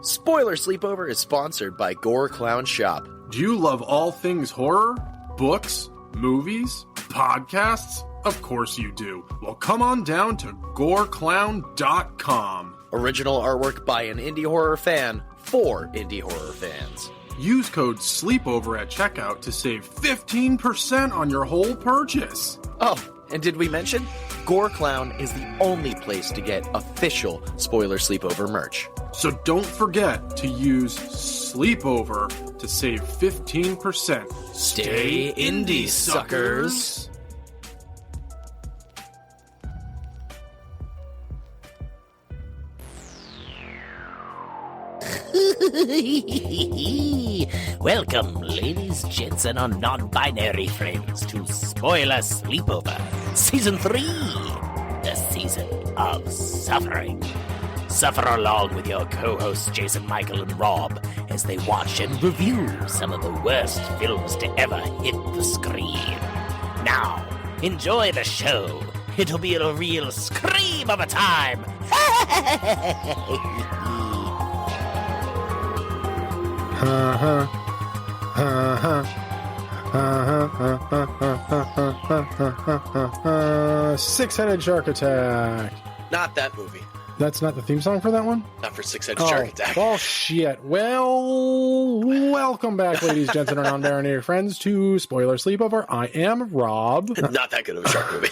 Spoiler Sleepover is sponsored by Gore Clown Shop. Do you love all things horror? Books? Movies? Podcasts? Of course you do. Well, come on down to goreclown.com. Original artwork by an indie horror fan for indie horror fans. Use code SLEEPOVER at checkout to save 15% on your whole purchase. Oh, and did we mention? Gore Clown is the only place to get official Spoiler Sleepover merch. So don't forget to use Sleepover to save 15%. Stay indie, suckers! Welcome, ladies, gents, and our non-binary friends to Spoiler Sleepover, Season 3, the Season of Suffering. Suffer along with your co-hosts Jason, Michael, and Rob as they watch and review some of the worst films to ever hit the screen. Now, enjoy the show. It'll be a real scream of a time. Six-headed shark attack. Not that movie. That's not the theme song for that one? Not for Six-Headed Shark Attack. Oh, shit. Well, welcome back, ladies, gents, and our non-binary friends to Spoiler Sleepover. I am Rob. Not that good of a shark movie.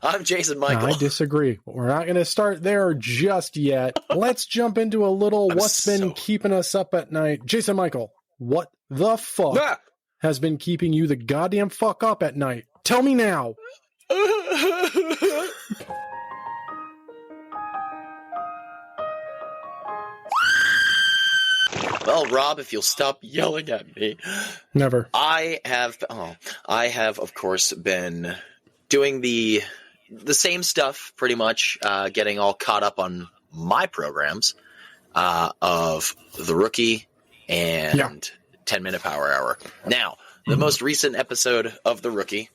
I'm Jason Michael. I disagree. But we're not going to start there just yet. Let's jump into a little been keeping us up at night. Jason Michael, what the fuck has been keeping you the goddamn fuck up at night? Tell me now. Well, Rob, if you'll stop yelling at me. Never. I have, of course, been doing the same stuff, pretty much, getting all caught up on my programs of The Rookie and 10 Minute Power Hour. Now, the most recent episode of The Rookie.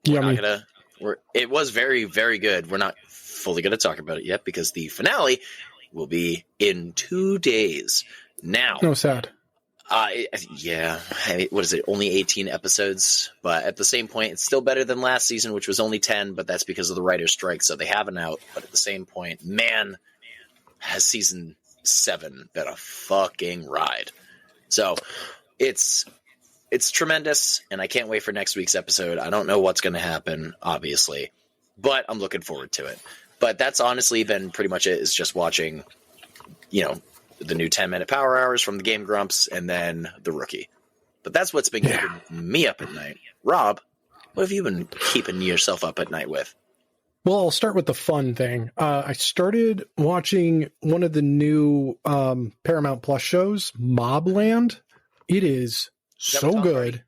It was very, very good. We're not fully going to talk about it yet because the finale will be in 2 days. Now, no, sad. What is it? Only 18 episodes, but at the same point, it's still better than last season, which was only 10. But that's because of the writer's strike, so they have an out. But at the same point, man, has season 7 been a fucking ride? So it's tremendous, and I can't wait for next week's episode. I don't know what's going to happen, obviously, but I'm looking forward to it. But that's honestly been pretty much it, is just watching, the new 10-minute power hours from the Game Grumps and then The Rookie. But that's what's been keeping me up at night. Rob, what have you been keeping yourself up at night with? Well, I'll start with the fun thing. I started watching one of the new Paramount Plus shows, Mobland. It is so good.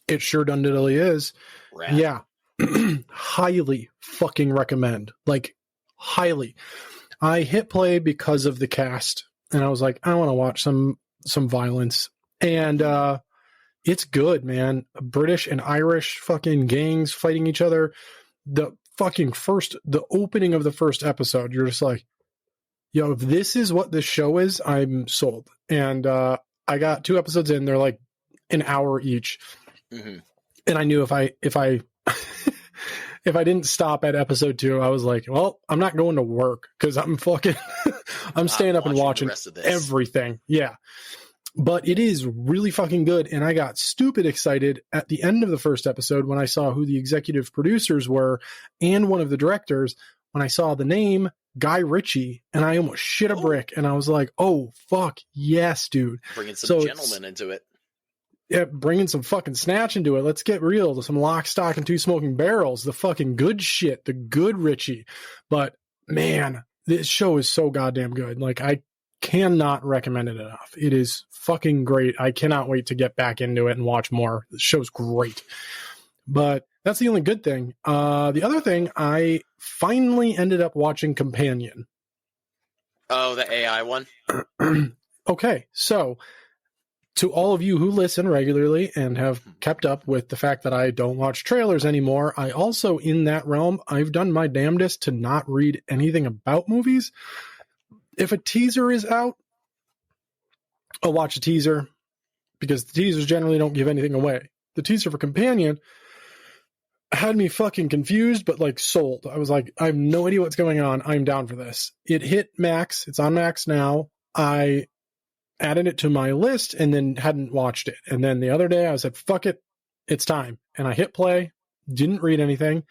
It sure dundidly is. Rad. Yeah. Highly fucking recommend. Like, highly. I hit play because of the cast, and I was like, I want to watch some violence. And it's good, man. British and Irish fucking gangs fighting each other. The opening of the first episode, you're just like, yo, if this is what this show is, I'm sold. And I got 2 episodes in, they're like an hour each. Mm-hmm. And I knew if I if I didn't stop at episode 2, I was like, well, I'm not going to work because I'm I'm staying up and watching everything. Yeah. But it is really fucking good. And I got stupid excited at the end of the first episode when I saw who the executive producers were and one of the directors, when I saw the name Guy Ritchie, and I almost shit a brick. And I was like, oh, fuck. Yes, dude. Bringing some gentlemen into it. Yeah, bringing some fucking snatch into it. Let's get real. To some Lock, Stock, and Two Smoking Barrels. The fucking good shit. The good Richie. But, man, this show is so goddamn good. Like, I cannot recommend it enough. It is fucking great. I cannot wait to get back into it and watch more. The show's great. But that's the only good thing. The other thing, I finally ended up watching Companion. Oh, the AI one? Okay, so to all of you who listen regularly and have kept up with the fact that I don't watch trailers anymore, I also, in that realm, I've done my damnedest to not read anything about movies. if a teaser is out, I'll watch a teaser because the teasers generally don't give anything away. The teaser for Companion had me fucking confused, but like sold. I was like, I have no idea what's going on. I'm down for this. It hit Max. It's on Max now. I added it to my list and then hadn't watched it. And then the other day I said, fuck it. It's time. And I hit play, didn't read anything.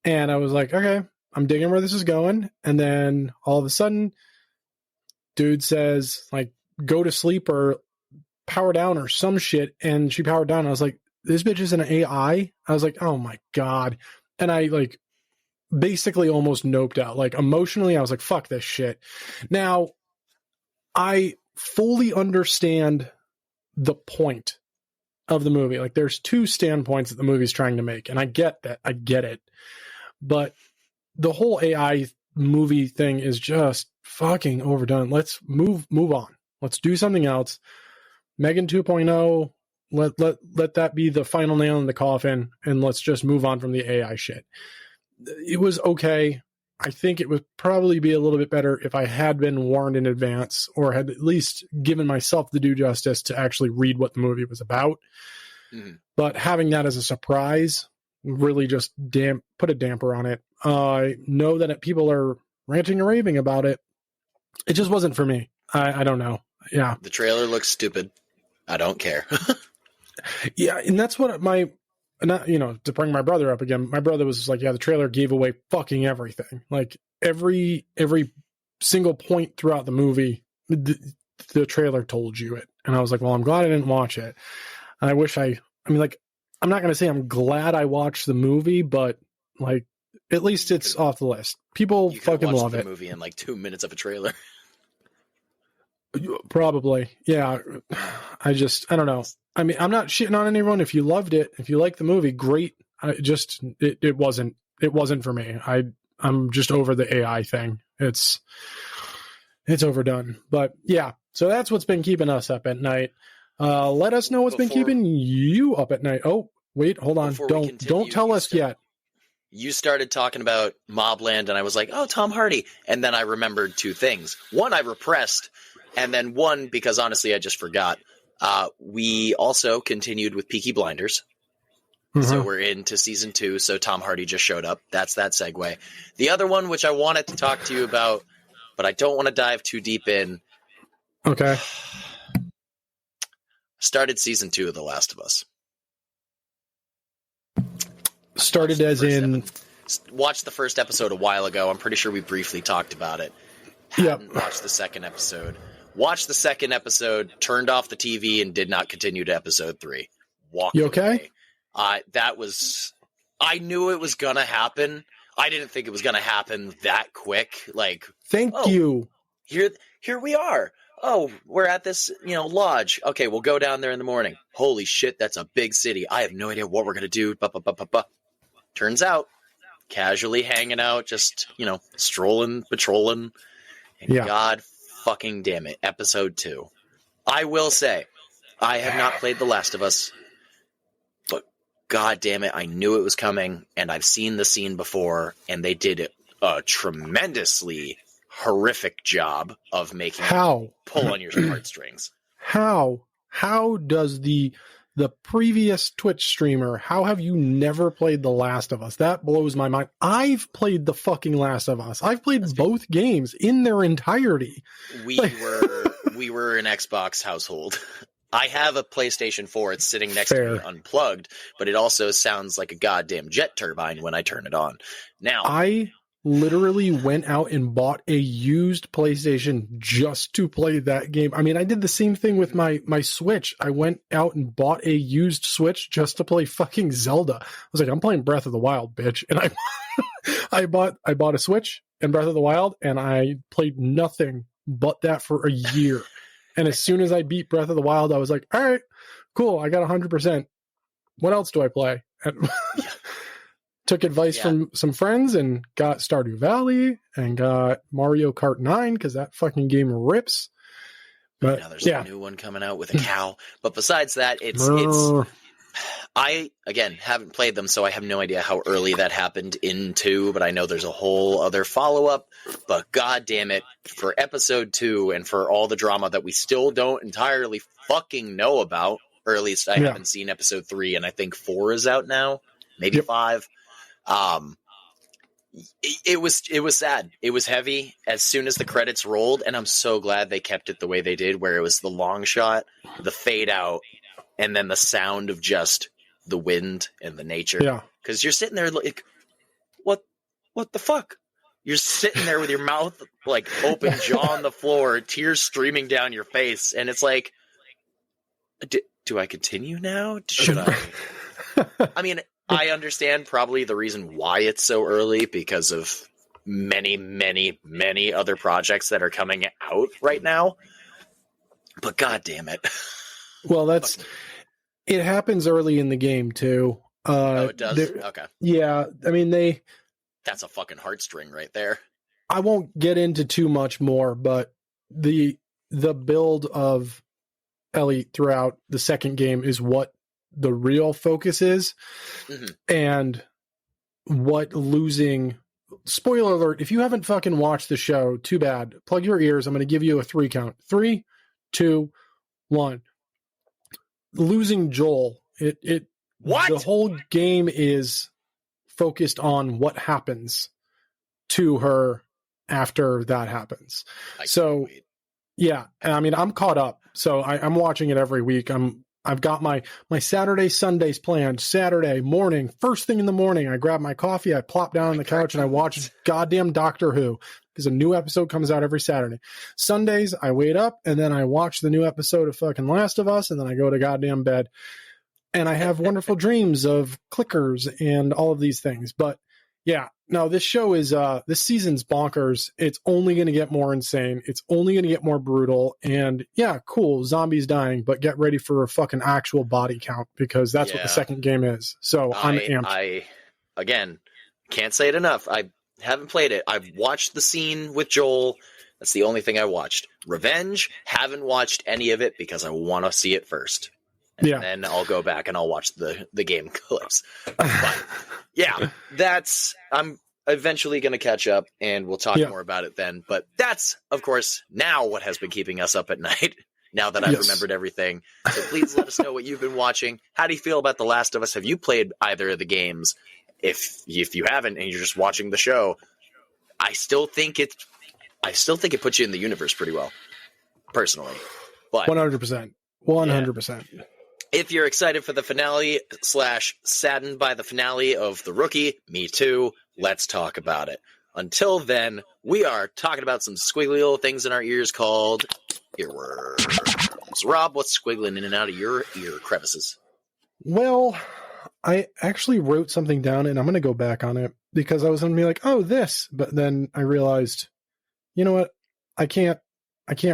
And I was like, okay, I'm digging where this is going. And then all of a sudden, dude says, like, go to sleep or power down or some shit. And she powered down. I was like, this bitch is an AI. I was like, oh my God. And I like basically almost noped out. Like emotionally, I was like, fuck this shit. Now, I fully understand the point of the movie. Like there's two standpoints that the movie's trying to make. And I get that. I get it. But the whole AI movie thing is just fucking overdone. Let's move on. Let's do something else. Megan 2.0, let that be the final nail in the coffin, and let's just move on from the AI shit. It was okay. I think it would probably be a little bit better if I had been warned in advance or had at least given myself the due justice to actually read what the movie was about. Mm-hmm. But having that as a surprise really just put a damper on it. I know that people are ranting and raving about it. It just wasn't for me. I don't know. Yeah. The trailer looks stupid. I don't care. Yeah. And that's what to bring my brother up again, my brother was like, yeah, the trailer gave away fucking everything. Like every single point throughout the movie, the trailer told you it. And I was like, well, I'm glad I didn't watch it. And I wish I'm not going to say I'm glad I watched the movie, but like, at least it's off the list. People fucking love it. Movie in like 2 minutes of a trailer. Probably. Yeah. I don't know. I mean, I'm not shitting on anyone. If you loved it, if you like the movie, great. It wasn't for me. I'm just over the AI thing. It's overdone, but yeah. So that's what's been keeping us up at night. Let us know what's been keeping you up at night. Oh, wait, hold on. Don't tell us yet. You started talking about Mobland, and I was like, oh, Tom Hardy. And then I remembered two things. One, I repressed, and then one, because honestly, I just forgot. We also continued with Peaky Blinders. Mm-hmm. So we're into season 2, so Tom Hardy just showed up. That's that segue. The other one, which I wanted to talk to you about, but I don't want to dive too deep in. Okay. Started season 2 of The Last of Us. Started as in... Watched the first episode a while ago. I'm pretty sure we briefly talked about it. Hadn't watched the second episode. Watched the second episode, turned off the TV, and did not continue to episode 3. Walked You okay? away. I knew it was going to happen. I didn't think it was going to happen that quick. Like, thank you. Here we are. Oh, we're at this, lodge. Okay, we'll go down there in the morning. Holy shit, that's a big city. I have no idea what we're going to do. Turns out, casually hanging out, just, strolling, patrolling. And God fucking damn it, episode 2. I will say, I have not played The Last of Us, but God damn it, I knew it was coming, and I've seen the scene before, and they did a tremendously horrific job of making it pull on your heartstrings. How does the previous Twitch streamer, how have you never played The Last of Us? That blows my mind. I've played the fucking Last of Us. I've played both games in their entirety. We were an Xbox household. I have a PlayStation 4. It's sitting next to me unplugged, but it also sounds like a goddamn jet turbine when I turn it on. Now, I literally went out and bought a used PlayStation just to play that game. I mean, I did the same thing with my Switch. I went out and bought a used Switch just to play fucking Zelda. I was like, I'm playing Breath of the Wild, bitch. And I bought a Switch and Breath of the Wild, and I played nothing but that for a year. And as soon as I beat Breath of the Wild, I was like, all right, cool. I got 100%. What else do I play? Took advice from some friends and got Stardew Valley and got Mario Kart 9 because that fucking game rips. But now there's a new one coming out with a cow. But besides that, I, again, haven't played them, so I have no idea how early that happened in 2, but I know there's a whole other follow-up. But god damn it, for episode 2 and for all the drama that we still don't entirely fucking know about, or at least I haven't seen episode 3, and I think 4 is out now, maybe 5. It was sad. It was heavy as soon as the credits rolled, and I'm so glad they kept it the way they did, where it was the long shot, the fade out, and then the sound of just the wind and the nature. Yeah. Because you're sitting there like, what the fuck? You're sitting there with your mouth like open, jaw on the floor, tears streaming down your face, and it's like, do I continue now? Should I? I mean, I understand probably the reason why it's so early because of many, many, many other projects that are coming out right now. But god damn it. Well, it happens early in the game too. Oh, it does? Okay. Yeah. I mean, that's a fucking heartstring right there. I won't get into too much more, but the build of Ellie throughout the second game is what the real focus is. Mm-hmm. And what losing, spoiler alert, if you haven't fucking watched the show, too bad. Plug your ears. I'm going to give you a 3 count. 3, 2, 1. Losing Joel, what? The whole game is focused on what happens to her after that happens. So yeah, I mean, I'm caught up, so I'm watching it every week. I've got my Saturday Sundays planned. Saturday morning, first thing in the morning, I grab my coffee, I plop down on the couch, and I watch goddamn Doctor Who, because a new episode comes out every Saturday. Sundays, I wait up, and then I watch the new episode of fucking Last of Us, and then I go to goddamn bed. And I have wonderful dreams of clickers and all of these things. But yeah, no, this show is, this season's bonkers. It's only going to get more insane. It's only going to get more brutal. And yeah, cool, zombies dying, but get ready for a fucking actual body count, because that's what the second game is. So I'm amped. I, again, can't say it enough. I haven't played it. I've watched the scene with Joel. That's the only thing I watched. Revenge, haven't watched any of it because I want to see it first. And then I'll go back and I'll watch the game clips. But yeah, I'm eventually going to catch up, and we'll talk more about it then. But that's, of course, now what has been keeping us up at night, now that I've remembered everything. So please let us know what you've been watching. How do you feel about The Last of Us? Have you played either of the games? If you haven't and you're just watching the show, I still think it puts you in the universe pretty well, personally. But 100%. 100%. Yeah. If you're excited for the finale / saddened by the finale of The Rookie, me too. Let's talk about it. Until then, we are talking about some squiggly little things in our ears called earworms. Rob, what's squiggling in and out of your ear crevices? Well, I actually wrote something down, and I'm going to go back on it, because I was going to be like, oh, this. But then I realized, you know what? I can't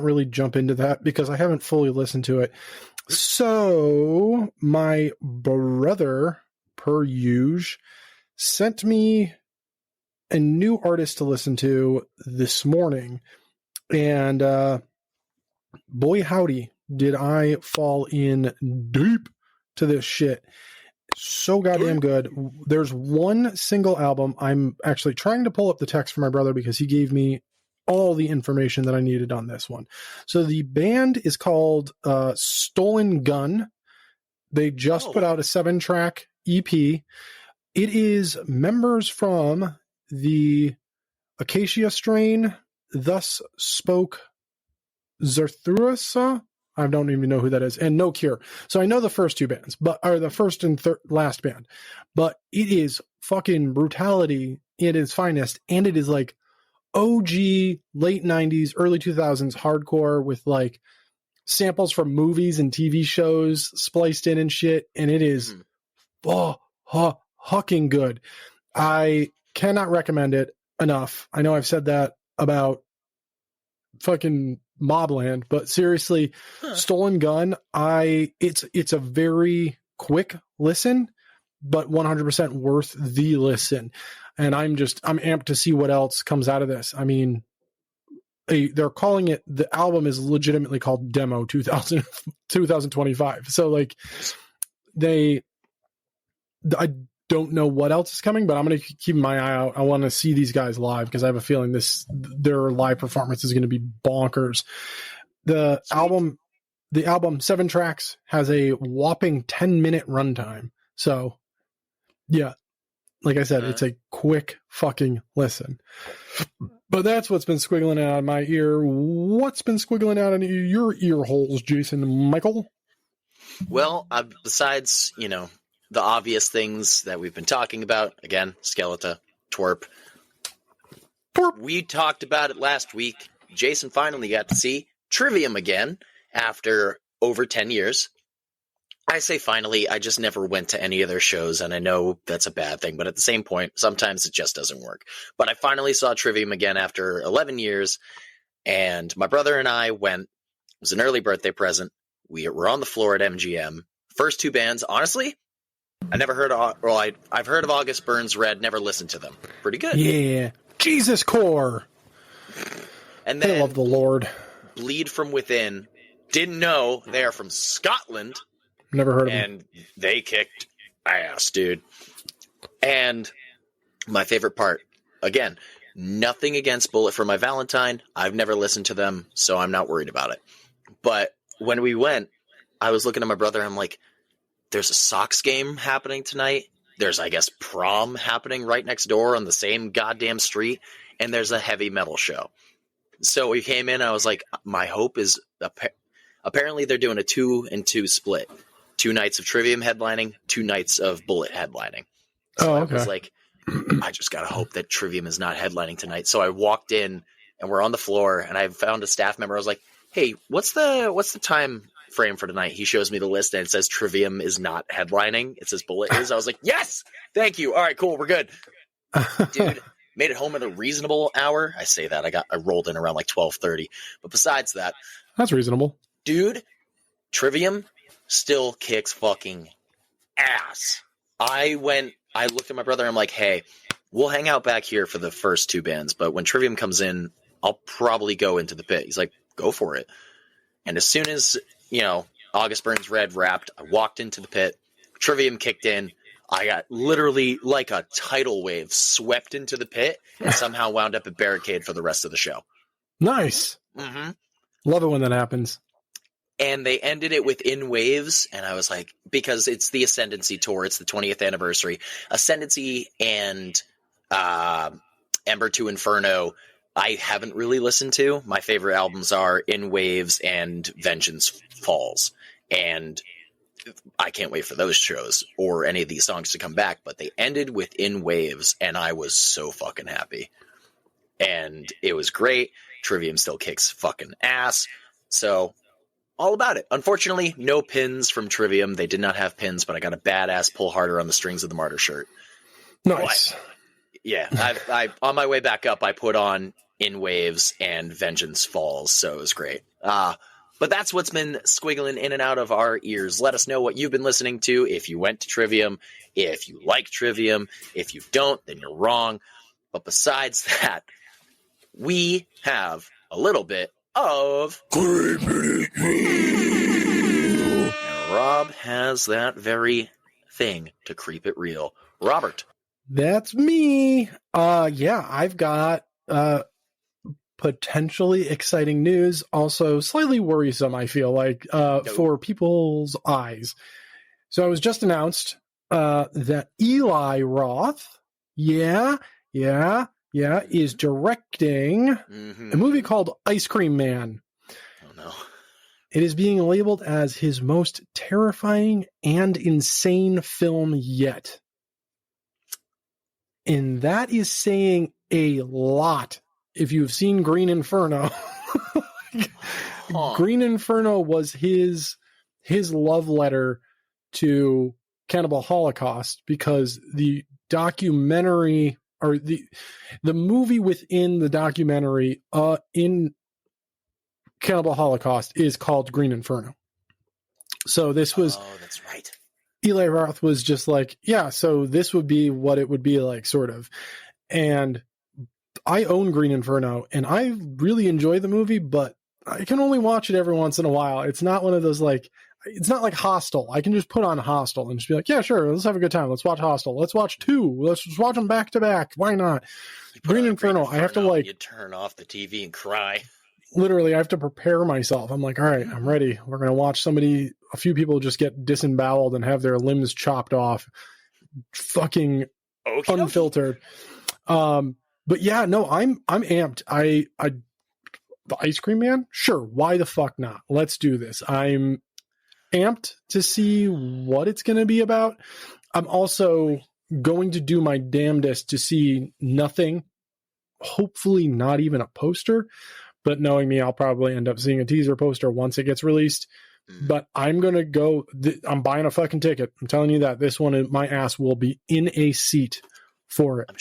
really jump into that because I haven't fully listened to it. So my brother, per usual, sent me a new artist to listen to this morning. And boy, howdy, did I fall in deep to this shit. So goddamn good. There's one single album. I'm actually trying to pull up the text for my brother because he gave me all the information that I needed on this one. So the band is called Stolen Gun. They just put out a 7-track EP. It is members from the Acacia Strain, Thus Spoke Zarathustra. I don't even know who that is, and No Cure. So I know the first two bands, or the first and last band, but it is fucking brutality at its finest, and it is like OG late 90s, early 2000s hardcore with like samples from movies and TV shows spliced in and shit, and it is fucking good. I cannot recommend it enough. I know I've said that about fucking Mobland, but seriously, Stolen Gun, it's a very quick listen, but 100% worth the listen. And I'm amped to see what else comes out of this. I mean, they're calling it, the album is legitimately called Demo 2025. So like they I don't know what else is coming, but I'm going to keep my eye out. I want to see these guys live because I have a feeling their live performance is going to be bonkers. The album 7 tracks has a whopping 10-minute runtime. So yeah, like I said, it's a quick fucking listen. But that's what's been squiggling out of my ear. What's been squiggling out of your ear holes, Jason Michael? Well, besides, the obvious things that we've been talking about, again, Skeletor, Twerp. We talked about it last week. Jason finally got to see Trivium again after over 10 years. I say finally, I just never went to any of their shows, and I know that's a bad thing, but at the same point, sometimes it just doesn't work. But I finally saw Trivium again after 11 years, and my brother and I went. It was an early birthday present. We were on the floor at MGM. First 2 bands, honestly, I never heard of, I've heard of August Burns Red, never listened to them. Pretty good. Yeah. Jesus Core. And then I love the Lord. Bleed From Within. Didn't know they are from Scotland. Never heard of them. And they kicked ass, dude. And my favorite part, again, nothing against Bullet for My Valentine. I've never listened to them, so I'm not worried about it. But when we went, I was looking at my brother, and I'm like, there's a Sox game happening tonight. There's, I guess, prom happening right next door on the same goddamn street. And there's a heavy metal show. So we came in, and I was like, my hope is apparently they're doing a 2-and-2 split. 2 nights of Trivium headlining, 2 nights of Bullet headlining. So I was like, I just got to hope that Trivium is not headlining tonight. So I walked in, and we're on the floor, and I found a staff member. I was like, hey, what's the time frame for tonight? He shows me the list, and it says Trivium is not headlining. It says Bullet is. I was like, yes! Thank you. All right, cool. We're good. Dude, made it home at a reasonable hour. I say that. I rolled in around like 12:30. But besides that. That's reasonable. Dude, Trivium still kicks fucking ass. I looked at my brother, and I'm like, hey, we'll hang out back here for the first 2 bands, but when Trivium comes in, I'll probably go into the pit. He's like, go for it. And as soon as, August Burns Red wrapped, I walked into the pit, Trivium kicked in, I got literally like a tidal wave swept into the pit and somehow wound up at Barricade for the rest of the show. Nice. Mm-hmm. Love it when that happens. And they ended it with In Waves, and I was like, because it's the Ascendancy tour, it's the 20th anniversary. Ascendancy and Ember to Inferno, I haven't really listened to. My favorite albums are In Waves and Vengeance Falls, and I can't wait for those shows or any of these songs to come back, but they ended with In Waves, and I was so fucking happy. And it was great. Trivium still kicks fucking ass, so all about it. Unfortunately, no pins from Trivium. They did not have pins, but I got a badass Pull Harder on the strings of the Martyr shirt. Nice. But, yeah, I on my way back up, I put on In Waves and Vengeance Falls, so it was great. But that's what's been squiggling in and out of our ears. Let us know what you've been listening to, if you went to Trivium, if you like Trivium. If you don't, then you're wrong. But besides that, we have a little bit of Creepy Real. And Rob has that very thing to keep it real. Robert. That's me. Yeah, I've got potentially exciting news, also slightly worrisome, I feel like, for people's eyes. So it was just announced that Eli Roth, is directing a movie called Ice Cream Man. Oh, no. It is being labeled as his most terrifying and insane film yet. And that is saying a lot. If you've seen Green Inferno, Green Inferno was his love letter to Cannibal Holocaust, because the documentary, or the movie within the documentary in Cannibal Holocaust is called Green Inferno. So this was... Oh, that's right. Eli Roth was just like, yeah, so this would be what it would be like, sort of. And I own Green Inferno, and I really enjoy the movie, but I can only watch it every once in a while. It's not one of those, like, it's not like Hostel. I can just put on Hostel and just be like, yeah, sure, let's have a good time. Let's watch Hostel. Let's watch 2. Let's just watch them back to back. Why not? Green Inferno, I have to like... You turn off the TV and cry. Literally, I have to prepare myself. I'm like, all right, I'm ready. We're going to watch a few people just get disemboweled and have their limbs chopped off. Fucking unfiltered. But yeah, no, I'm amped. The Ice Cream Man? Sure. Why the fuck not? Let's do this. I'm amped to see what it's going to be about. I'm also going to do my damnedest to see nothing, hopefully not even a poster, but knowing me, I'll probably end up seeing a teaser poster once it gets released. But I'm going to go, I'm buying a fucking ticket. I'm telling you that this one, my ass will be in a seat for it. I'm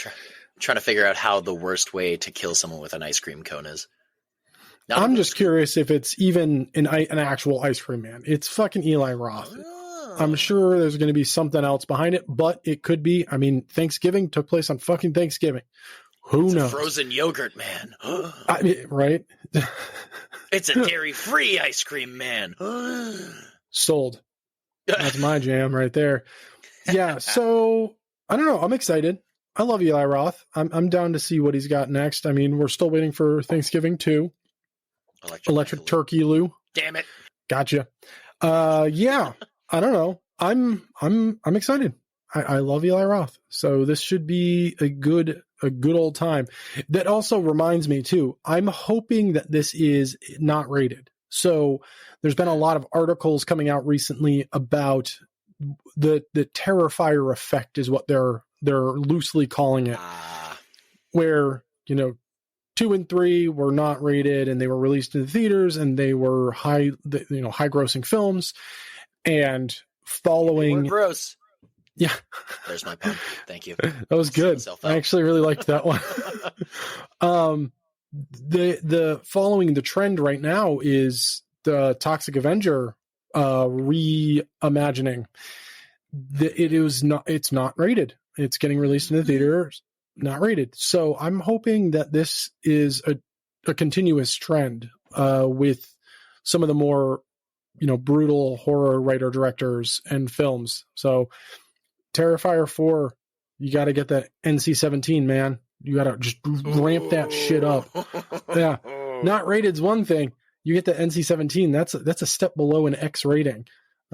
trying to figure out how the worst way to kill someone with an ice cream cone is. I'm just curious if it's even an actual Ice Cream Man. It's fucking Eli Roth. Oh. I'm sure there's going to be something else behind it, but it could be. I mean, Thanksgiving took place on fucking Thanksgiving. Who knows? A frozen yogurt man. Right? It's a dairy-free ice cream man. Sold. That's my jam right there. Yeah, so I don't know. I'm excited. I love Eli Roth. I'm down to see what he's got next. I mean, we're still waiting for Thanksgiving too. Electric Turkey Lou. Damn it. Gotcha. Yeah, I don't know. I'm excited. I love Eli Roth. So this should be a good old time. That also reminds me too, I'm hoping that this is not rated. So there's been a lot of articles coming out recently about the Terrifier effect is what they're loosely calling it. Where, 2 and 3 were not rated and they were released in the theaters and they were high grossing films, and following gross. Yeah. There's my pun. Thank you. That was good. I actually really liked that one. The following the trend right now is the Toxic Avenger reimagining. It's not rated. It's getting released in the theaters, not rated. So I'm hoping that this is a continuous trend with some of the more brutal horror writer directors and films. So Terrifier 4, you got to get that NC-17, man. You got to just ramp that shit up. Yeah. Not rated's one thing. You get the NC-17, that's a step below an X rating.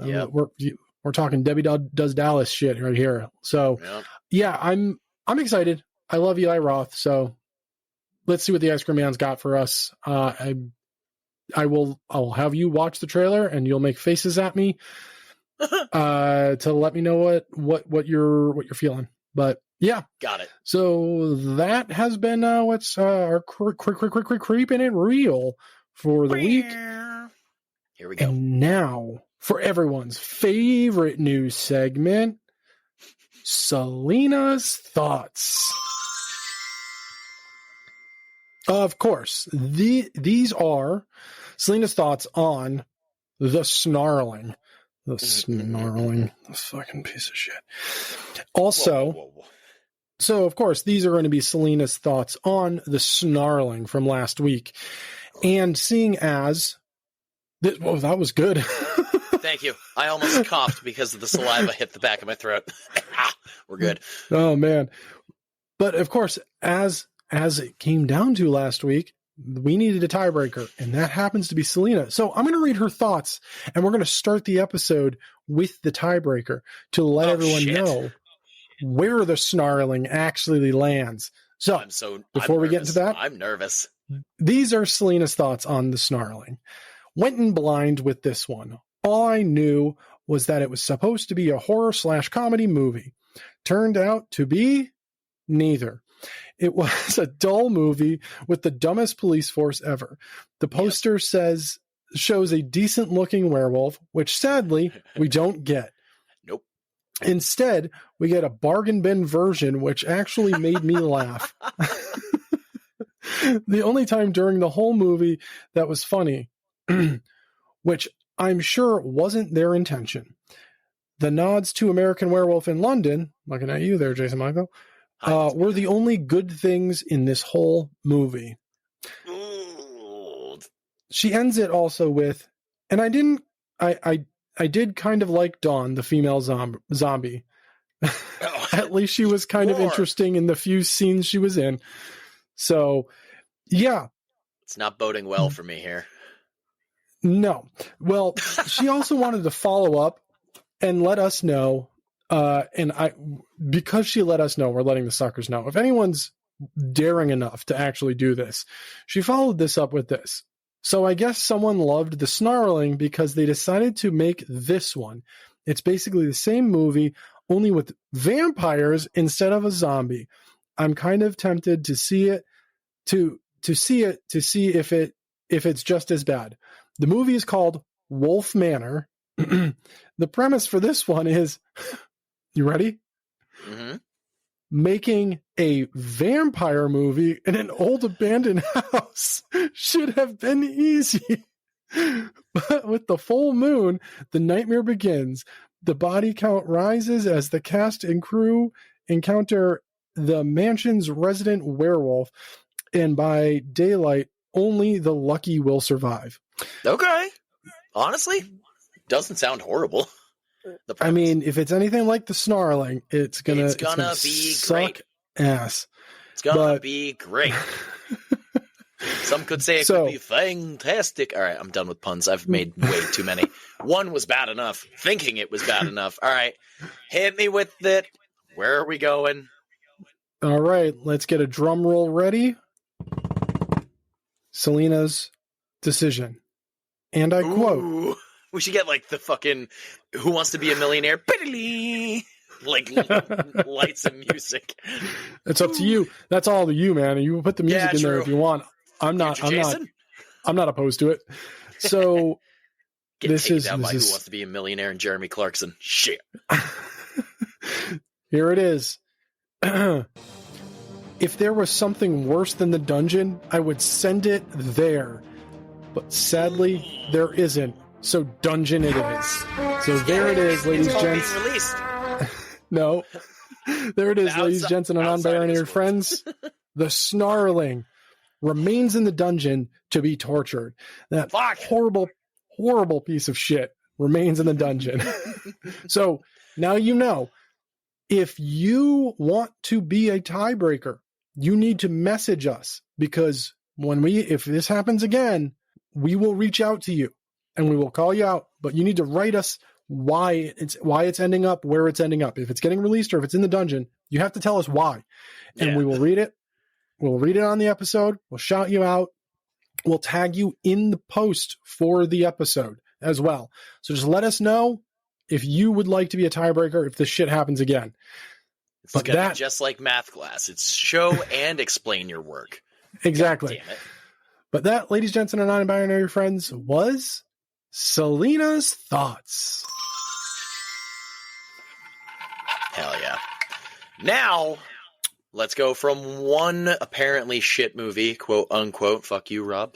Yeah. We're talking Debbie Does Dallas shit right here. So yeah, I'm excited. I love Eli Roth. So let's see what the Ice Cream Man's got for us. I'll have you watch the trailer and you'll make faces at me to let me know what you're feeling. But yeah, got it. So that has been what's our creeping it real for the week. Here we go. And now for everyone's favorite news segment, Selena's thoughts. Of course, these are Selena's thoughts on the Snarling. The Snarling. The fucking piece of shit. Also, whoa. So of course, these are going to be Selena's thoughts on the Snarling from last week. And seeing as... that was good. Thank you. I almost coughed because the saliva hit the back of my throat. We're good. Oh, man. But of course, as it came down to last week, we needed a tiebreaker, and that happens to be Selena. So I'm going to read her thoughts, and we're going to start the episode with the tiebreaker to let everyone know where the Snarling actually lands. So before we get into that, I'm nervous. These are Selena's thoughts on the Snarling. Went in blind with this one. All I knew was that it was supposed to be a horror/comedy movie. Turned out to be neither. It was a dull movie with the dumbest police force ever. The poster shows a decent looking werewolf, which sadly we don't get. Nope. Instead, we get a bargain bin version, which actually made me laugh. The only time during the whole movie that was funny, which I'm sure wasn't their intention. The nods to American Werewolf in London, looking at you there, Jason Michael, were the only good things in this whole movie. She ends it also with, and I I did kind of like Dawn, the female zombie. Oh, At least she was kind of interesting in the few scenes she was in. So, yeah. it's not boding well for me here. No. Well, she also wanted to follow up and let us know. Because she let us know, we're letting the suckers know. If anyone's daring enough to actually do this, she followed this up with this. So I guess someone loved the snarling because they decided to make this one. It's basically the same movie, only with vampires instead of a zombie. I'm kind of tempted to see it, to see if it's just as bad. The movie is called Wolf Manor. The premise for this one is, you ready? Mm-hmm. Making a vampire movie in an old abandoned house should have been easy. But with the full moon, the nightmare begins. The body count rises as the cast and crew encounter the mansion's resident werewolf, and by daylight, only the lucky will survive. Okay. Honestly, doesn't sound horrible. I mean, if it's anything like the snarling, it's gonna be suck great. ass. It's gonna be great. Some could say it could be fantastic. All right, I'm done with puns. I've made way too many. One was bad enough. Thinking it was bad enough. All right, hit me with it. Where are we going? All right, let's get a drum roll ready. Selena's decision. And I quote. We should get like the fucking Who Wants to Be a Millionaire? Like lights and music. It's up to you. That's all to you, man. You put the music in there if you want. I'm not opposed to it. So this is Who Wants to Be a Millionaire and Jeremy Clarkson. Shit. Here it is. If there was something worse than the dungeon, I would send it there. But sadly, there isn't. So dungeon it is. So there it is, ladies and gents. No. There it is, ladies and gents and non-binary friends. The snarling remains in the dungeon to be tortured. That horrible, horrible piece of shit remains in the dungeon. So now you know. If you want to be a tiebreaker, you need to message us, because if this happens again, we will reach out to you and we will call you out. But you need to write us why it's ending up where it's ending up. If it's getting released or if it's in the dungeon, you have to tell us why, and we will read it. We'll read it on the episode. We'll shout you out. We'll tag you in the post for the episode as well. So just let us know if you would like to be a tiebreaker if this shit happens again. It's gonna be just like math class. It's show and explain your work. Exactly. God damn it. But that, ladies, gents, and non-binary friends, was Selena's thoughts. Hell yeah. Now, let's go from one apparently shit movie, quote unquote, fuck you, Rob,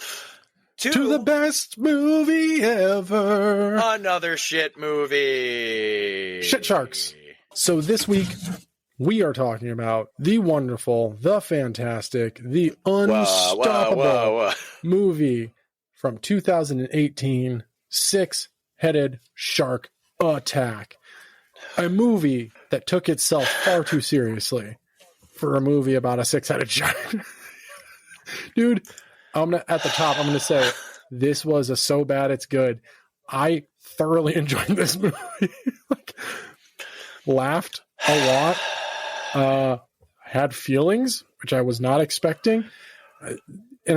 to the best movie ever. Another shit movie. Shit Sharks. So this week, we are talking about the wonderful, the fantastic, the unstoppable movie from 2018, Six-Headed Shark Attack. A movie that took itself far too seriously for a movie about a six-headed shark. Dude, I'm going to say this was a so bad it's good. I thoroughly enjoyed this movie. Laughed a lot. Had feelings, which I was not expecting. And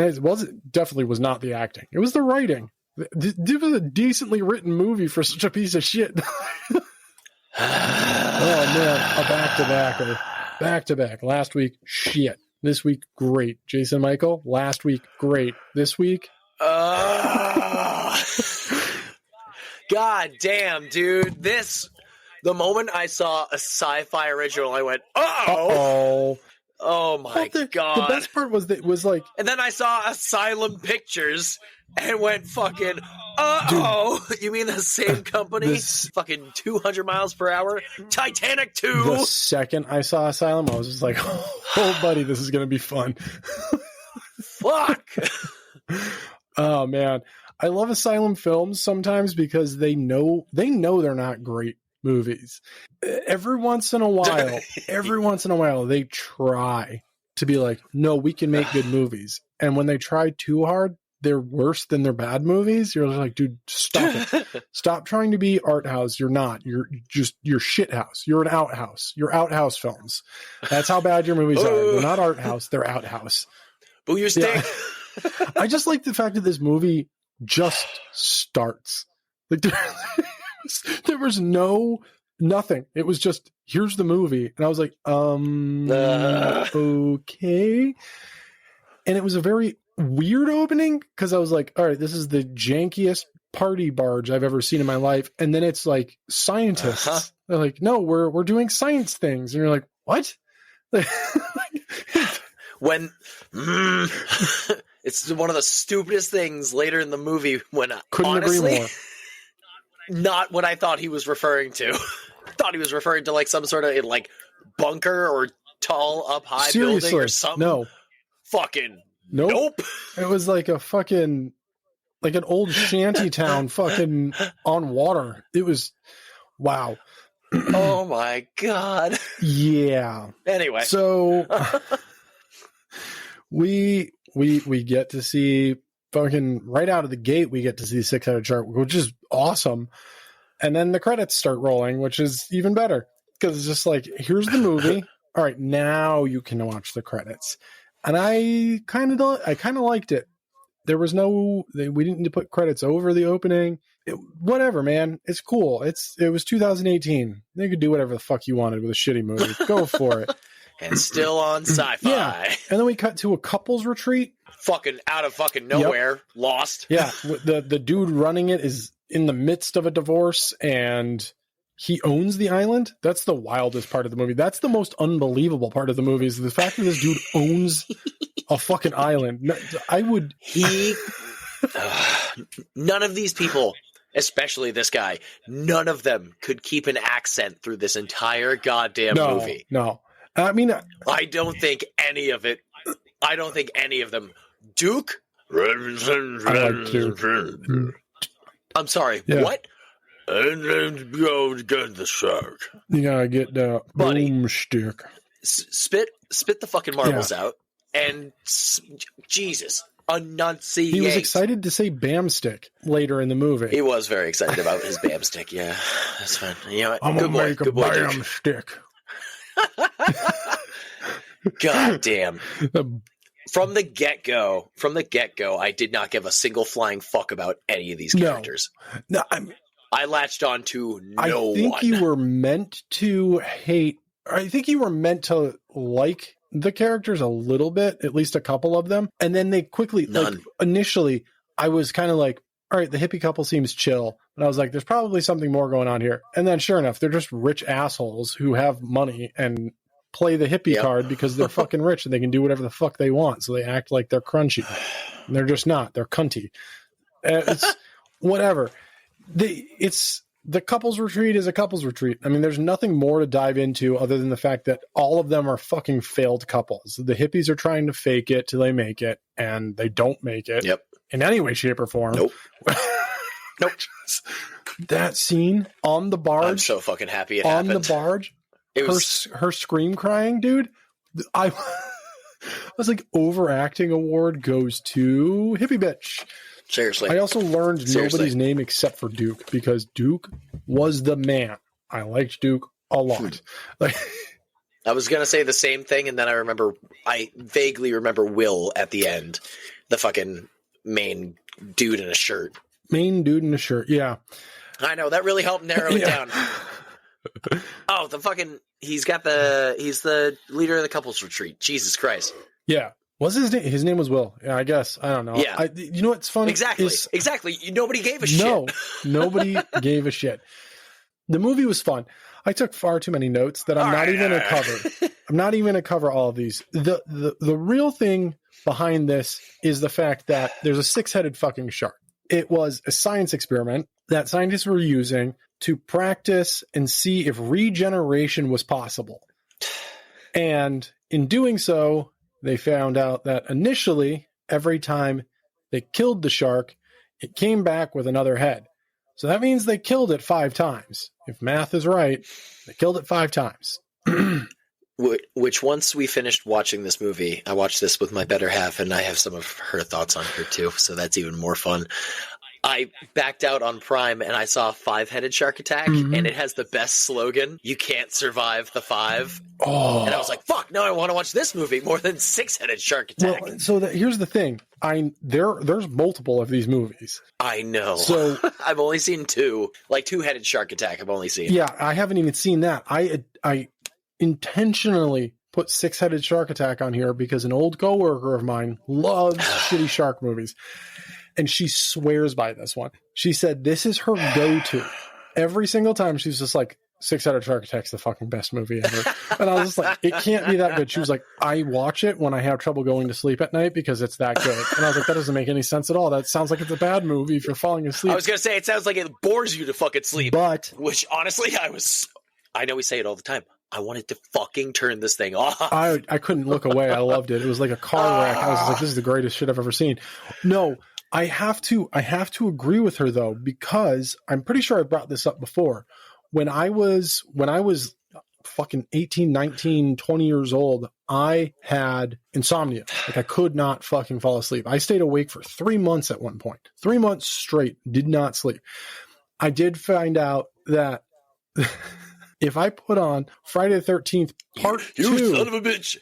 it definitely was not the acting. It was the writing. This was a decently written movie for such a piece of shit. Oh man, a back-to-backer. Back-to-back. Last week, shit. This week, great. Jason Michael, last week, great. This week? God damn, dude. The moment I saw a sci-fi original, I went, uh-oh. Oh my God. The best part was that it was like... And then I saw Asylum Pictures and went fucking, uh-oh. Dude, you mean the same company? Fucking 200 miles per hour? Titanic 2! The second I saw Asylum, I was just like, oh buddy, this is going to be fun. Fuck! Oh man. I love Asylum films sometimes because they know they're not great movies. Every once in a while, they try to be like, no, we can make good movies. And when they try too hard, they're worse than their bad movies. You're like, dude, stop it. Stop trying to be art house. You're not. You're shit house. You're an outhouse. You're outhouse films. That's how bad your movies are. They're not art house. They're outhouse. Boo your stick. Yeah. I just like the fact that this movie just starts. Like there was nothing. It was just, here's the movie. And I was like, okay. And it was a very weird opening because I was like, all right, this is the jankiest party barge I've ever seen in my life. And then it's like scientists. They're like, no, we're doing science things. And you're like, what? When it's one of the stupidest things later in the movie when couldn't honestly, agree more. Not what I thought he was referring to. I thought he was referring to like some sort of like bunker or tall up high building or something. No. Fucking nope. It was like a fucking like an old shanty town fucking on water. It was wow. Oh my god. Yeah. Anyway. So we get to see fucking right out of the gate, we get to see the 6-headed shark, which is awesome. And then the credits start rolling, which is even better because it's just like, here's the movie. All right, now you can watch the credits. And I kind of liked it. There was we didn't need to put credits over the opening. Whatever, man. It's cool. It was 2018. You could do whatever the fuck you wanted with a shitty movie. Go for it. And still on Sci-Fi. Yeah. And then we cut to a couples retreat. Fucking out of fucking nowhere. Yep. Lost. Yeah. The dude running it is in the midst of a divorce and he owns the island. That's the wildest part of the movie. That's the most unbelievable part of the movie is the fact that this dude owns a fucking island. None of these people, especially this guy, none of them could keep an accent through this entire goddamn movie. No. I mean, I don't think any of them. Duke? I like Duke. I'm sorry, yeah. What? And then go get the shark. You gotta get the boomstick. Spit the fucking marbles out and Jesus, enunciate. He was excited to say bam stick later in the movie. He was very excited about his bam stick. Yeah, that's fine. You know what? I'm gonna make a bam stick. God damn. From the get-go, I did not give a single flying fuck about any of these characters. No, I latched on to no one. I think you were meant to hate. I think you were meant to like the characters a little bit, at least a couple of them. And then they quickly, like initially, I was kind of like, all right, the hippie couple seems chill. But I was like, there's probably something more going on here. And then sure enough, they're just rich assholes who have money and play the hippie card because they're fucking rich and they can do whatever the fuck they want. So they act like they're crunchy. And they're just not. They're cunty. It's whatever. The couples retreat is a couples retreat. I mean, there's nothing more to dive into other than the fact that all of them are fucking failed couples. The hippies are trying to fake it till they make it, and they don't make it in any way, shape, or form. Nope. That scene on the barge. I'm so fucking happy it happened. On the barge. Her scream crying, dude. I was like, overacting award goes to hippie bitch. Seriously. I also learned nobody's name except for Duke because Duke was the man. I liked Duke a lot. Like, I was gonna say the same thing, and then I vaguely remember Will at the end, the fucking main dude in a shirt. Main dude in a shirt, yeah. I know that really helped narrow it down. Oh, he's the leader of the couples retreat. Jesus Christ. Yeah. What's his name? His name was Will. Yeah, I guess. I don't know. Yeah. You know what's funny? Exactly. Nobody gave a shit. No, nobody gave a shit. The movie was fun. I took far too many notes that I'm not even going to cover. I'm not even going to cover all of these. The real thing behind this is the fact that there's a 6-headed fucking shark. It was a science experiment that scientists were using to practice and see if regeneration was possible. And in doing so, they found out that initially, every time they killed the shark, It came back with another head. So that means they killed it 5 times. If math is right, they killed it 5 times. Which once we finished watching this movie, I watched this with my better half, and I have some of her thoughts on here too, so that's even more fun. I backed out on Prime, and I saw a 5-headed shark attack, and it has the best slogan, "You can't survive the 5." Oh. And I was like, fuck, now I want to watch this movie more than 6-headed shark attack. Well, so here's the thing. There's multiple of these movies. I know. So I've only seen 2. Like 2-headed shark attack I've only seen. Yeah, I haven't even seen that. I intentionally put 6-headed shark attack on here because an old coworker of mine loves shitty shark movies. And she swears by this one. She said this is her go-to. Every single time she's just like, 6-headed shark attack's the fucking best movie ever. And I was just like, it can't be that good. She was like, I watch it when I have trouble going to sleep at night because it's that good. And I was like, that doesn't make any sense at all. That sounds like it's a bad movie if you're falling asleep. I was going to say, it sounds like it bores you to fucking sleep. But, which honestly, I know we say it all the time. I wanted to fucking turn this thing off. I couldn't look away. I loved it. It was like a car wreck. I was like, this is the greatest shit I've ever seen. No, I have to agree with her though, because I'm pretty sure I brought this up before. When I was fucking 18, 19, 20 years old, I had insomnia. Like I could not fucking fall asleep. I stayed awake for 3 months at one point. 3 months straight, did not sleep. I did find out that if I put on Friday the 13th Part 2, you son of a bitch.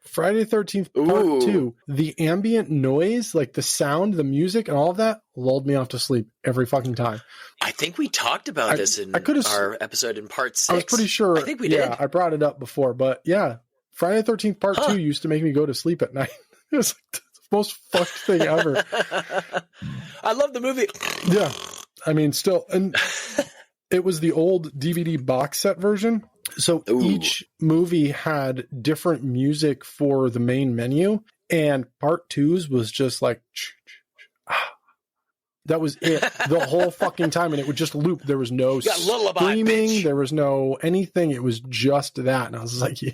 Friday the 13th Part 2, the ambient noise, like the sound, the music, and all of that lulled me off to sleep every fucking time. I think we talked about this in our episode in Part 6. I was pretty sure. I think we did. Yeah, I brought it up before, but yeah, Friday the 13th Part 2 used to make me go to sleep at night. It was like the most fucked thing ever. I love the movie. Yeah, I mean, still, and it was the old DVD box set version. So each movie had different music for the main menu, and Part 2's was just like, that was it the whole fucking time, and it would just loop. There was no screaming, there was no anything. It was just that, and I was like, yeah.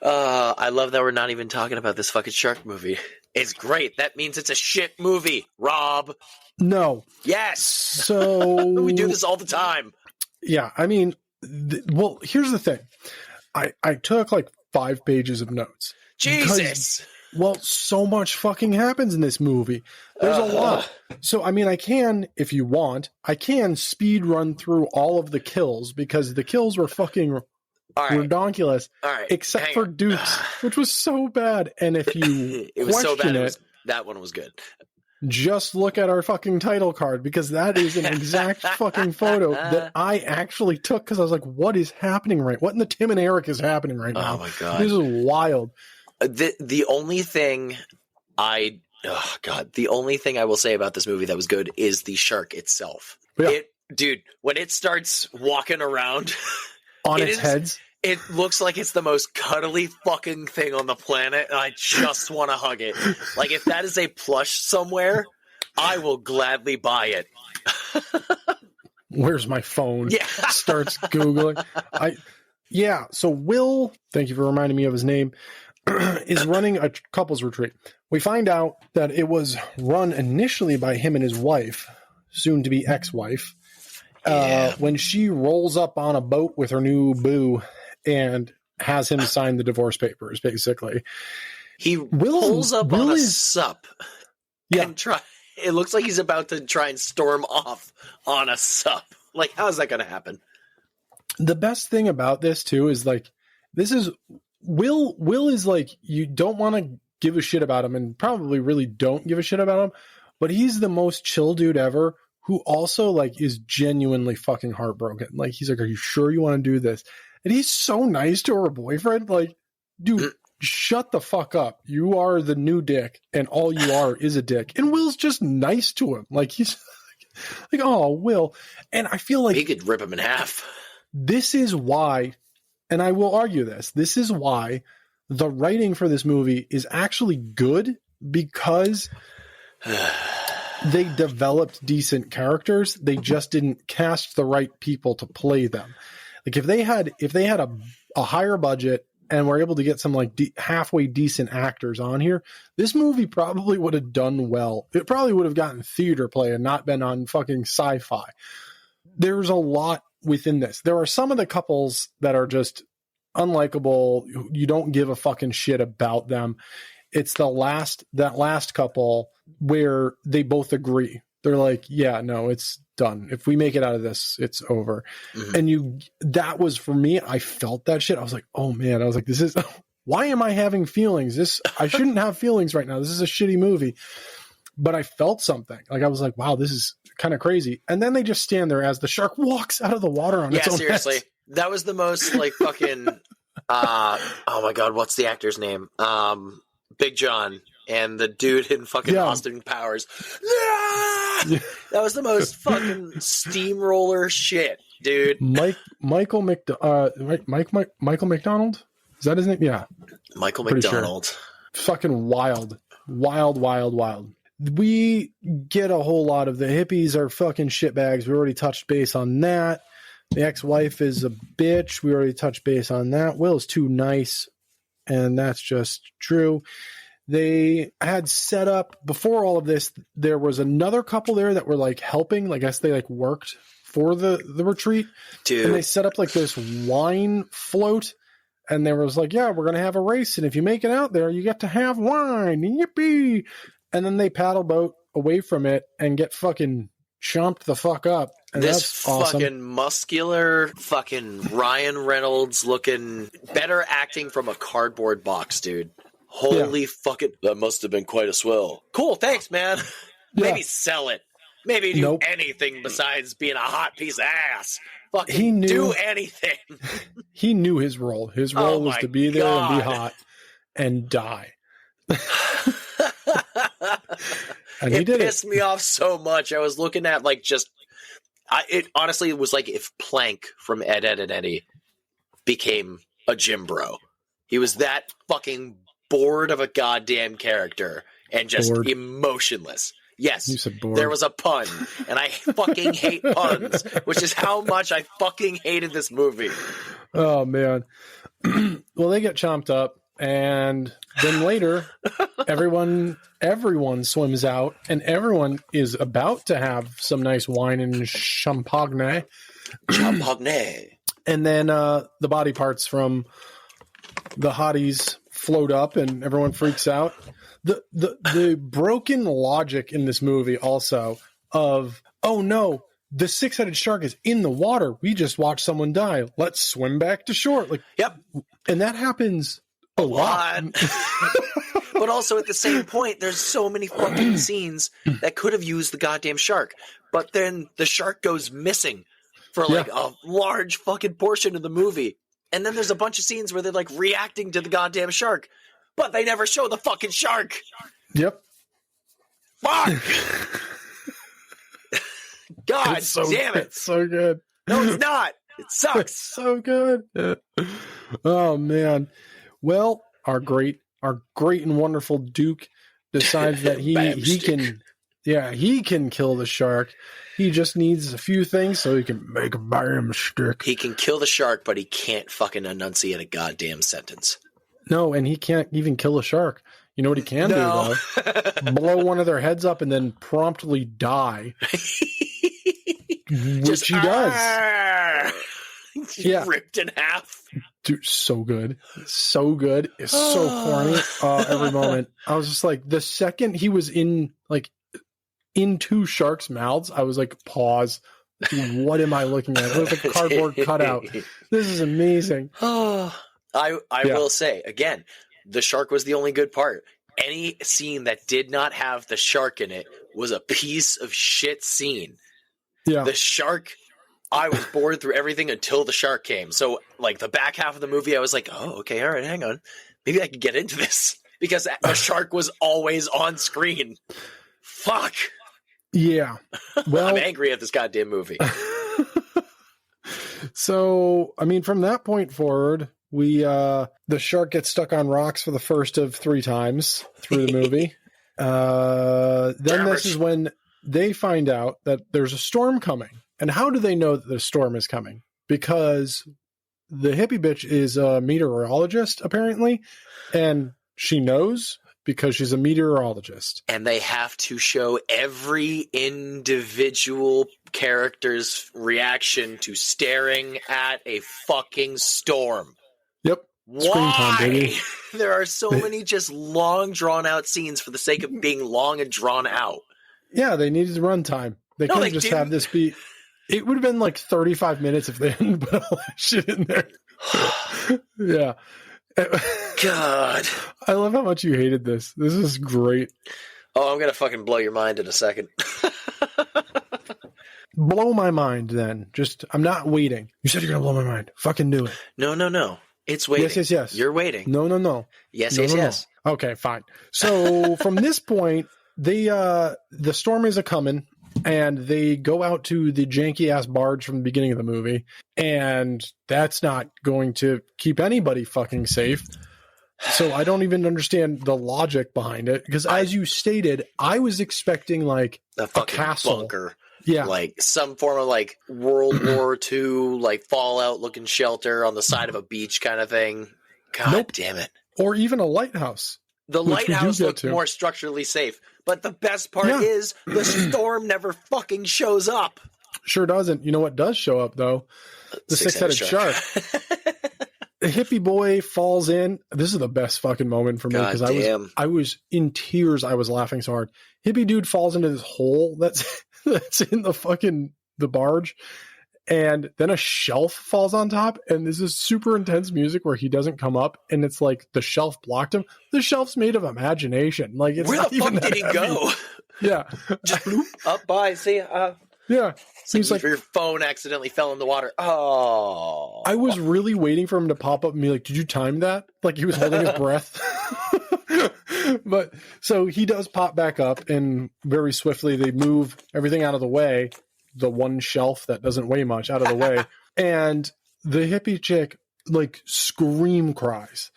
I love that we're not even talking about this fucking shark movie. It's great. That means it's a shit movie, Rob. No. Yes. So we do this all the time. Yeah, I mean, well, here's the thing. I took like 5 pages of notes. Jesus. Well, so much fucking happens in this movie. There's a lot. So, I mean, I can, if you want, I can speed run through all of the kills because the kills were fucking redonkulous, except for Duke's, which was so bad. And if you it was so bad, that one was good. Just look at our fucking title card because that is an exact fucking photo that I actually took because I was like, what is happening what in the Tim and Eric is happening right now? Oh my God. This is wild. The only thing the only thing I will say about this movie that was good is the shark itself. Yeah. Dude, when it starts walking around on its heads, it looks like it's the most cuddly fucking thing on the planet, and I just want to hug it. Like, if that is a plush somewhere, I will gladly buy it. Where's my phone? Yeah. Starts Googling. So Will, thank you for reminding me of his name, is running a couples retreat. We find out that it was run initially by him and his wife, soon to be ex-wife, when she rolls up on a boat with her new boo and has him sign the divorce papers, basically. He pulls up on a sup. Yeah. And it looks like he's about to try and storm off on a sup. Like, how is that going to happen? The best thing about this, too, is, like, this is... Will is, like, you don't want to give a shit about him and probably really don't give a shit about him, but he's the most chill dude ever who also, like, is genuinely fucking heartbroken. Like, he's like, are you sure you want to do this? And he's so nice to her boyfriend. Like, dude, shut the fuck up. You are the new dick, and all you are is a dick. And Will's just nice to him. Like, he's like, oh, Will. And I feel like... he could rip him in half. This is why, and I will argue this is why the writing for this movie is actually good, because they developed decent characters. They just didn't cast the right people to play them. Like, if they had a higher budget and we're able to get some like halfway decent actors on here, this movie probably would have done well. It probably would have gotten theater play and not been on fucking sci-fi. There's a lot within this. There are some of the couples that are just unlikable. You don't give a fucking shit about them. It's that last couple where they both agree. They're like, yeah, no, it's done. If we make it out of this, it's over. Mm-hmm. And that was for me. I felt that shit. I was like, oh man, I was like, why am I having feelings? I shouldn't have feelings right now. This is a shitty movie. But I felt something. Like I was like, wow, this is kind of crazy. And then they just stand there as the shark walks out of the water on its own. Yeah, seriously. Head. That was the most like fucking, oh my God, what's the actor's name? Big John and the dude in fucking Austin Powers. Yeah! That was the most fucking steamroller shit, dude. Michael McDonald. Is that his name? Yeah. Michael McDonald. Sure. Fucking wild. We get a whole lot of the hippies are fucking shitbags. We already touched base on that. The ex-wife is a bitch. We already touched base on that. Will's too nice, and that's just true. They had set up, before all of this, there was another couple there that were like helping. Like, I guess they like worked for the retreat. Dude. And they set up like this wine float. And there was like, yeah, we're going to have a race. And if you make it out there, you get to have wine. Yippee. And then they paddle boat away from it and get fucking chomped the fuck up. And this that's awesome. Fucking muscular, fucking Ryan Reynolds looking, better acting from a cardboard box, dude. Holy fucking, that must have been quite a swell. Cool, thanks, man. Maybe sell it. Maybe do anything besides being a hot piece of ass. Fucking do anything. He knew his role. His role was to be there and be hot and die. And it pissed me off so much. I was looking at like it honestly was like if Plank from Ed, Edd and Eddy became a gym bro. He was that fucking bored of a goddamn character and just emotionless. Yes, there was a pun, and I fucking hate puns, which is how much I fucking hated this movie. Oh, man. Well, they get chomped up, and then later, everyone swims out, and everyone is about to have some nice wine and champagne. And then the body parts from the hotties float up, and everyone freaks out. The broken logic in this movie also of, oh no, the 6-headed shark is in the water. We just watched someone die. Let's swim back to shore. Like, yep. And that happens a lot. But also at the same point, there's so many fucking scenes that could have used the goddamn shark. But then the shark goes missing for like a large fucking portion of the movie. And then there's a bunch of scenes where they're like reacting to the goddamn shark. But they never show the fucking shark. Yep. Fuck. God damn it. It's so good. No, it's not. It sucks. It's so good. Oh, man. Well, our great and wonderful Duke decides that he can kill the shark. He just needs a few things so he can make a bam stick. He can kill the shark, but he can't fucking enunciate a goddamn sentence. No, and he can't even kill a shark. You know what he can do, though? Blow one of their heads up and then promptly die. Which he does. Ripped in half. Dude, so good. So good. It's so corny. Every moment. I was just like, the second he was in two sharks' mouths, I was like, pause. What am I looking at? It was like a cardboard cutout. This is amazing. I will say, again, the shark was the only good part. Any scene that did not have the shark in it was a piece of shit scene. Yeah. The shark, I was bored through everything until the shark came. So, like, the back half of the movie, I was like, oh, okay, all right, hang on. Maybe I can get into this. Because the shark was always on screen. Fuck. Yeah. Well, I'm angry at this goddamn movie. So, I mean, from that point forward, the shark gets stuck on rocks for the first of 3 times through the movie. Then this is when they find out that there's a storm coming. And how do they know that the storm is coming? Because the hippie bitch is a meteorologist, apparently, and she knows because she's a meteorologist. And they have to show every individual character's reaction to staring at a fucking storm. Yep. Screen time, baby. There are so many just long, drawn-out scenes for the sake of being long and drawn out. Yeah, they needed runtime. They couldn't just have this be... It would have been like 35 minutes if they hadn't put all that shit in there. Yeah. God. I love how much you hated this. This is great. Oh, I'm going to fucking blow your mind in a second. Blow my mind, then. I'm not waiting. You said you're going to blow my mind. Fucking do it. No. It's waiting. Yes. You're waiting. No. Yes. No. Okay, fine. So from this point, the storm is a-coming, and they go out to the janky-ass barge from the beginning of the movie, and that's not going to keep anybody fucking safe. So I don't even understand the logic behind it, because as you stated, I was expecting like a fucking castle. Bunker. Yeah. Like some form of like World War II, like Fallout looking shelter on the side of a beach kind of thing. God damn it. Or even a lighthouse. The lighthouse looked more structurally safe. But the best part is the storm never fucking shows up. Sure doesn't. You know what does show up, though? The six-headed shark. The hippie boy falls in. This is the best fucking moment for me because I was in tears. I was laughing so hard. Hippie dude falls into this hole that's in the barge, and then a shelf falls on top, and there's this super intense music where he doesn't come up, and it's like the shelf blocked him. The shelf's made of imagination. Like, it's where the fuck did he go? Yeah, just bloop, up by. See, yeah. Seems like your phone accidentally fell in the water. Oh, I was really waiting for him to pop up and be like, "Did you time that?" Like he was holding his breath. But so he does pop back up, and very swiftly they move everything out of the way. The one shelf that doesn't weigh much out of the way, and the hippie chick like scream cries.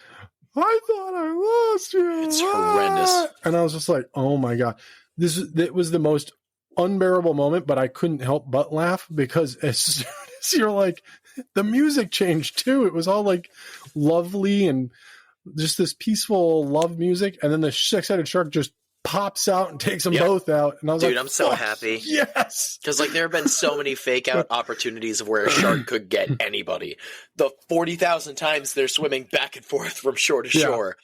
I thought I lost you. It's horrendous. And I was just like, "Oh my god, it was the most unbearable moment." But I couldn't help but laugh because as soon as you're like, the music changed too. It was all like lovely and just this peaceful love music, and then the six-headed shark just pops out and takes them both out. And I was like, I'm so happy. Yes. Because like there have been so many fake out opportunities of where a shark could get anybody. The 40,000 times they're swimming back and forth from shore to shore.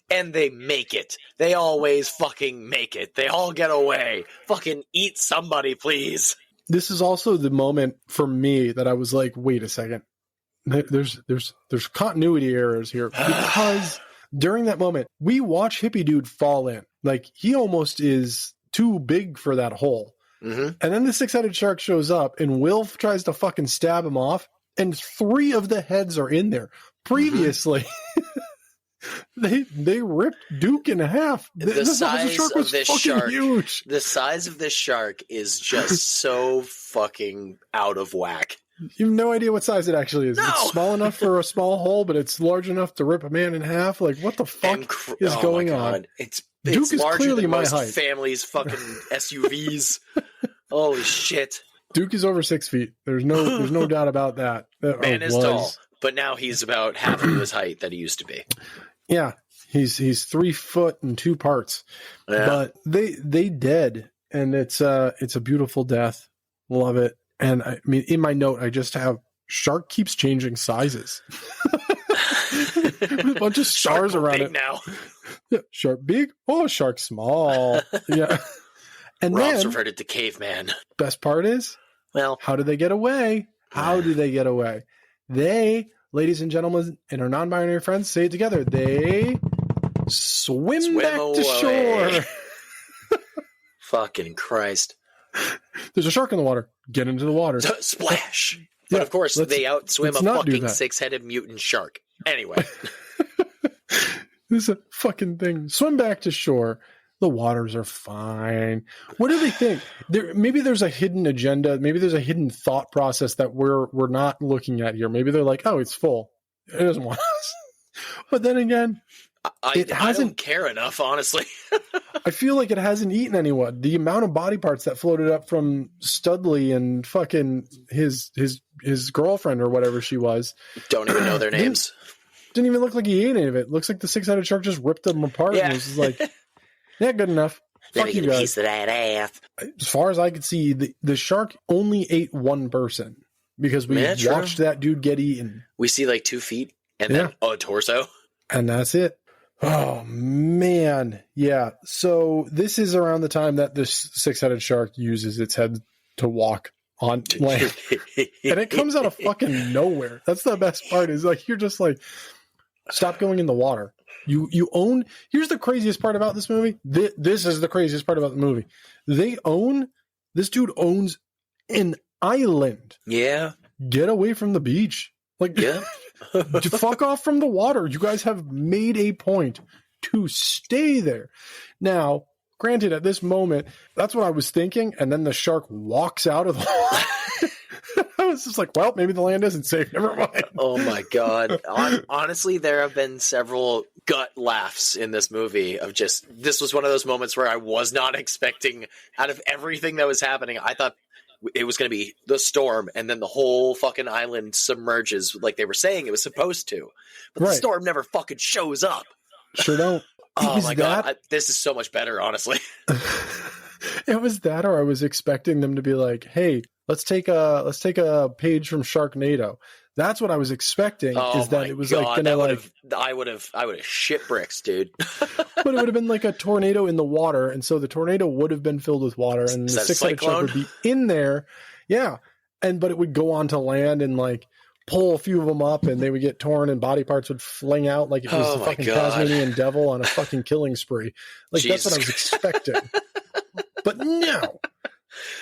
And they make it. They always fucking make it. They all get away. Fucking eat somebody, please. This is also the moment for me that I was like, wait a second. There's continuity errors here. Because during that moment, we watch hippie dude fall in. Like, he almost is too big for that hole. Mm-hmm. And then the six-headed shark shows up, and Will tries to fucking stab him off, and 3 of the heads are in there. Previously, they ripped Duke in half. The size of this shark, huge. The size of this shark is just so fucking out of whack. You have no idea what size it actually is. No! It's small enough for a small hole, but it's large enough to rip a man in half. Like, what the fuck is going on? Duke is larger clearly than most my height. Families' fucking SUVs. Holy shit! Duke is over 6 feet. There's no doubt about that. Man is tall, but now he's about half of his height that he used to be. Yeah, he's 3 foot and 2 parts. Yeah. But they dead, and it's a beautiful death. Love it. And I mean, in my note, I just have shark keeps changing sizes. A bunch of stars around it now. Yeah, shark big. Oh, shark small. Yeah. And Rob's then reverted to caveman. Best part is, well, how do they get away? How do they get away? They, ladies and gentlemen, and our non-binary friends, say it together. They swim back away. To shore. Fucking Christ. There's a shark in the water. Get into the water. Splash. But of course, they outswim a fucking 6-headed mutant shark. Anyway. This is a fucking thing. Swim back to shore. The waters are fine. What do they think? Maybe there's a hidden agenda. Maybe there's a hidden thought process that we're not looking at here. Maybe they're like, oh, it's full. It doesn't want us. But then again, I don't care enough, honestly. I feel like it hasn't eaten anyone. The amount of body parts that floated up from Studley and fucking his his girlfriend or whatever she was. Don't even know their names. Didn't even look like he ate any of it. Looks like the six-headed shark just ripped them apart. Yeah. And was just like, yeah, good enough. Let Fuck me you get a guys. piece of that ass. As far as I could see, the shark only ate one person because we Yeah, watched that dude get eaten. We see like 2 feet and then a torso. And that's it. Oh, man. Yeah. So this is around the time that this six-headed shark uses its head to walk on land. And it comes out of fucking nowhere. That's the best part is like, you're just like, stop going in the water. You own, here's the craziest part about this movie. This is the craziest part about the movie. This dude owns an island. Yeah. Get away from the beach. Like, Yeah. fuck off from the water. You guys have made a point to stay there. Now, granted, at this moment, that's what I was thinking. And then the shark walks out of the water. I was just like, well, maybe the land isn't safe. Never mind. Oh my God. Honestly, there have been several gut laughs in this movie of just, this was one of those moments where I was not expecting, out of everything that was happening, I thought it was going to be the storm and then the whole fucking island submerges like they were saying it was supposed to. But the storm never fucking shows up. Sure don't. Oh my God. This is so much better, honestly. It was that, or I was expecting them to be like, hey, let's take a page from Sharknado. That's what I was expecting. Oh is that my it was God, like gonna like I would have shit bricks, dude. but it would have been like a tornado in the water, and so the tornado would have been filled with water, and the six-headed shark would be in there. Yeah. But it would go on to land and like pull a few of them up, and they would get torn, and body parts would fling out like it was the fucking Tasmanian devil on a fucking killing spree. Like Jesus. That's what I was expecting. But no.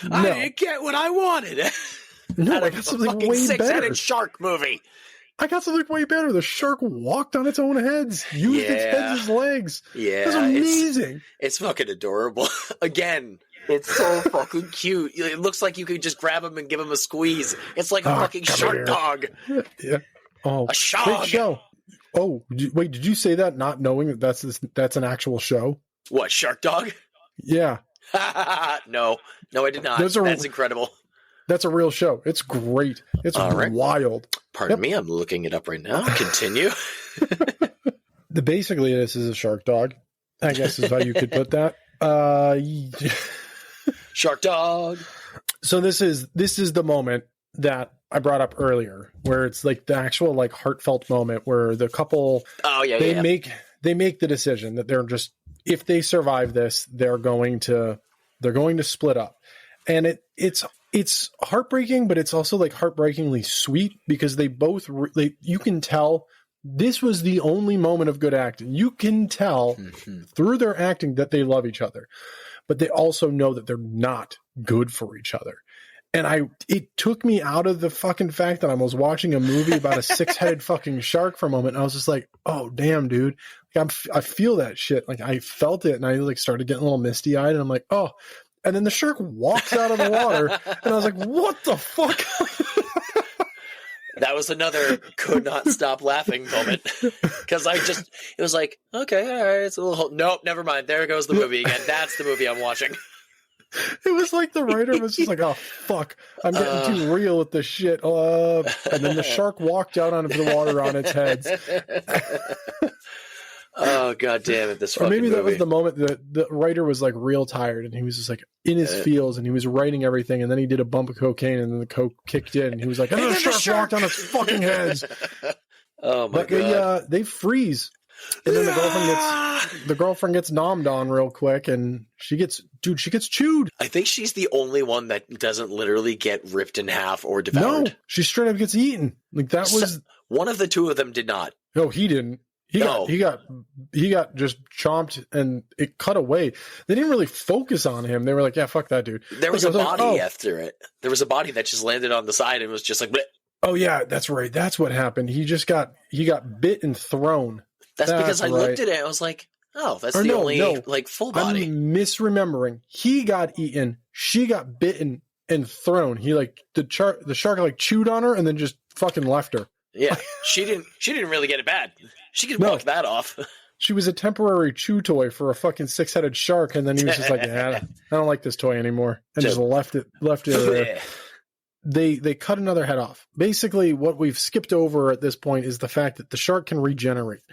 I didn't get what I wanted. No, I got something way better. Six-headed shark movie. I got something way better. The shark walked on its own heads, used its head as legs. Yeah, that's amazing. It's fucking adorable. Again, it's so fucking cute. It looks like you could just grab him and give him a squeeze. It's like a fucking shark dog. Yeah. Oh, a shark. Great show. Oh, wait, did you say that not knowing that that's an actual show? What, Shark Dog? Yeah. No, I did not. That's incredible. That's a real show. It's great. It's wild. Pardon me, I'm looking it up right now. Continue. Basically, this is a shark dog, I guess is how you could put that. Shark dog. So this is the moment that I brought up earlier, where it's like the actual like heartfelt moment where the couple they make the decision that they're just, if they survive this, they're going to split up. And it's heartbreaking, but it's also like heartbreakingly sweet because they both you can tell this was the only moment of good acting. You can tell through their acting that they love each other, but they also know that they're not good for each other. And it took me out of the fucking fact that I was watching a movie about a six-headed fucking shark for a moment. And I was just like, oh damn, dude. Like, I feel that shit. Like I felt it and I like started getting a little misty eyed and I'm like, oh, and then the shark walks out of the water and I was like, what the fuck? That was another could not stop laughing moment. Because it was like, okay, all right, it's a little, nope, never mind. There goes the movie again. That's the movie I'm watching. It was like the writer was just like, oh, fuck, I'm getting too real with this shit. And then the shark walked out onto the water on its head. Oh, God damn it, this fucking Or maybe that movie. was the moment that the writer was like real tired and he was just like in his feels and he was writing everything and then he did a bump of cocaine and then the coke kicked in and he was like, and then the shark walked on its fucking heads. Oh, my God. They freeze. And then the girlfriend gets nommed on real quick and she gets chewed. I think she's the only one that doesn't literally get ripped in half or devoured. No, she straight up gets eaten. Like that was one of the two of them did not. No, he didn't. He got just chomped and it cut away. They didn't really focus on him. They were like, yeah, fuck that dude. There was a body after it. There was a body that just landed on the side and was just like, bleh. Oh yeah, that's right. That's what happened. He got bit and thrown. That's because I looked at it and I was like, oh, that's only like full body. I'm misremembering. He got eaten. She got bitten and thrown. He like the shark like chewed on her and then just fucking left her. Yeah, she didn't really get it bad. She could walk that off. She was a temporary chew toy for a fucking six-headed shark, and then he was just like, yeah, I don't like this toy anymore, and just left it there. they cut another head off. Basically, what we've skipped over at this point is the fact that the shark can regenerate.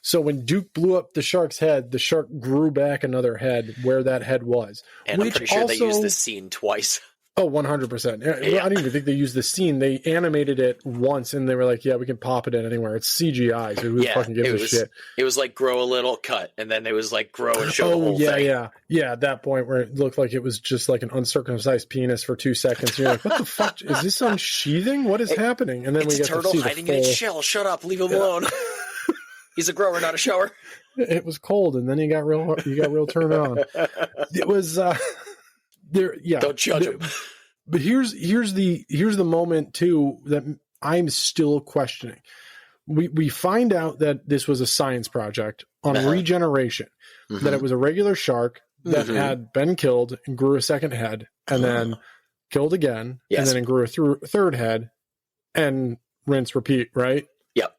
So when Duke blew up the shark's head, the shark grew back another head where that head was. And I'm pretty sure they used this scene twice. Oh, 100%. Yeah. I don't even think they used the scene. They animated it once, and they were like, yeah, we can pop it in anywhere. It's CGI, so who fucking gives a shit? It was like grow a little, cut, and then it was like grow and show the whole thing. Yeah, at that point where it looked like it was just like an uncircumcised penis for 2 seconds. And you're like, what the fuck? Is this unsheathing? What is happening? And then it's we get a turtle to see hiding in its shell. Shut up. Leave him alone. He's a grower, not a shower. It was cold, and then you got real turned on. It was there. Yeah, don't judge him. But here's the moment too that I'm still questioning. We find out that this was a science project on regeneration, that it was a regular shark that had been killed and grew a second head, and then killed again, and then it grew a third head, and rinse repeat. Right? Yep.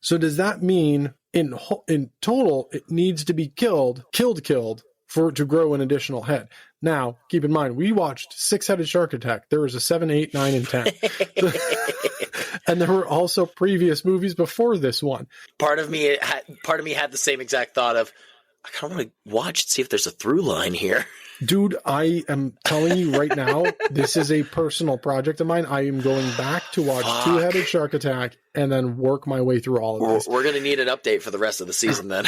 So does that mean in total it needs to be killed for it to grow an additional head? Now, keep in mind, we watched 6-Headed Shark Attack. There was a 7, 8, 9, and 10. And there were also previous movies before this one. Part of me had the same exact thought of, I kind of want to watch and see if there's a through line here. Dude, I am telling you right now, this is a personal project of mine. I am going back to watch 2-Headed Shark Attack and then work my way through all of this. We're going to need an update for the rest of the season then.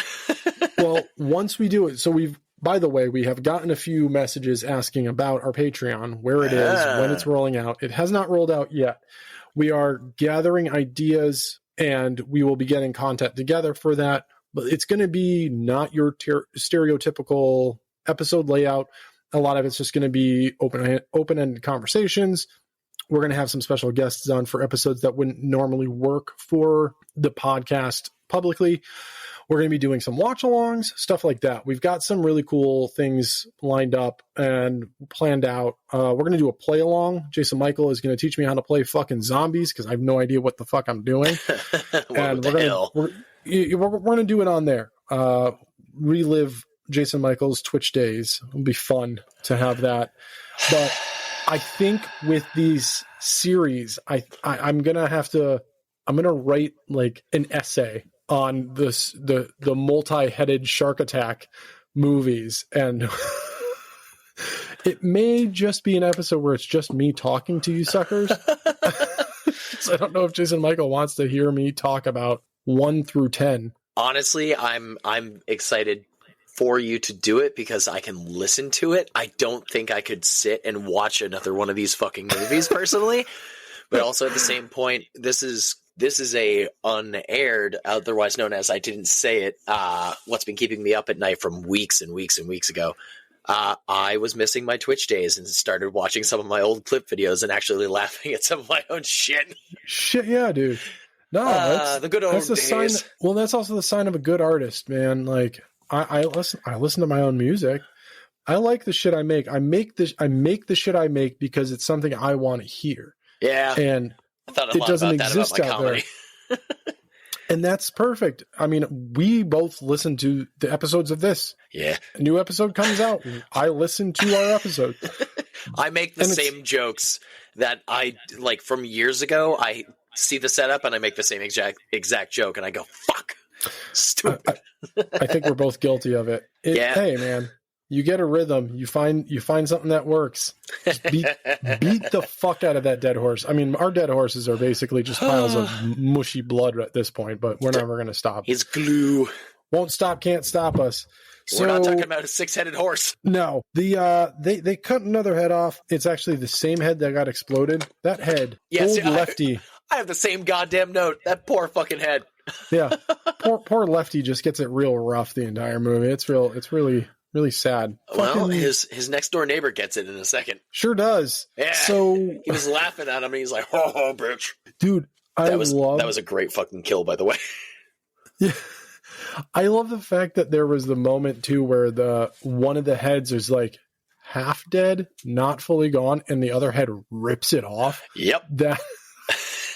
Well, once we do it, so by the way, we have gotten a few messages asking about our Patreon, where it is, when it's rolling out. It has not rolled out yet. We are gathering ideas, and we will be getting content together for that. But it's going to be not your stereotypical episode layout. A lot of it's just going to be open-ended conversations. We're going to have some special guests on for episodes that wouldn't normally work for the podcast publicly. We're going to be doing some watch-alongs, stuff like that. We've got some really cool things lined up and planned out. We're going to do a play-along. Jason Michael is going to teach me how to play fucking zombies because I have no idea what the fuck I'm doing. And we're going to do it on there. Relive Jason Michael's Twitch days. It'll be fun to have that. But I think with these series, I'm going to write like an essay on the multi-headed shark attack movies, and it may just be an episode where it's just me talking to you suckers. So I don't know if Jason Michael wants to hear me talk about 1 through 10. Honestly, I'm excited for you to do it because I can listen to it. I don't think I could sit and watch another one of these fucking movies personally, but also at the same point, this is a unaired, otherwise known as I didn't say it, what's been keeping me up at night from weeks and weeks and weeks ago. I was missing my Twitch days and started watching some of my old clip videos and actually laughing at some of my own shit. Shit, yeah, dude. No, that's the good old days. Sign. Well, that's also the sign of a good artist, man. Like I listen to my own music. I like the shit I make. I make the shit I make because it's something I want to hear. Yeah. And I thought a it lot doesn't about exist that about my out comedy. there. And that's perfect. I mean, we both listen to the episodes of this. Yeah. A new episode comes out. I listen to our episode. I make the same jokes that I like from years ago. I see the setup and I make the same exact joke and I go, fuck. Stupid. I think we're both guilty of it. Yeah. Hey, man. You get a rhythm. You find something that works. Just beat the fuck out of that dead horse. I mean, our dead horses are basically just piles of mushy blood at this point, but we're never going to stop. He's glue. Won't stop, can't stop us. We're not talking about a 6-headed horse. No. They cut another head off. It's actually the same head that got exploded. That head. Yes, old Lefty. I have the same goddamn note. That poor fucking head. Yeah. Poor Lefty just gets it real rough the entire movie. It's really sad. Well, his next door neighbor gets it in a second. Sure does. Yeah. So he was laughing at him and he's like, "Oh, bitch." Dude, that was a great fucking kill, by the way. Yeah. I love the fact that there was the moment too where one of the heads is like half dead, not fully gone, and the other head rips it off. Yep. That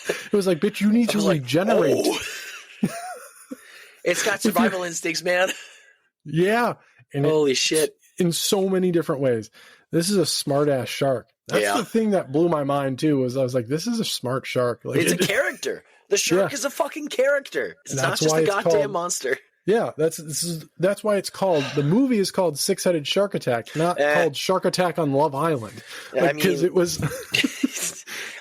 it was like, bitch, you need to regenerate. Like, oh. It's got survival instincts, man. Yeah. And holy shit. In so many different ways. This is a smart ass shark. That's the thing that blew my mind too. Was I was like, this is a smart shark. Like, it's a character. The shark is a fucking character. It's not just a goddamn monster. Yeah, that's why it's called, the movie is called Six-Headed Shark Attack, not called Shark Attack on Love Island. Because it was.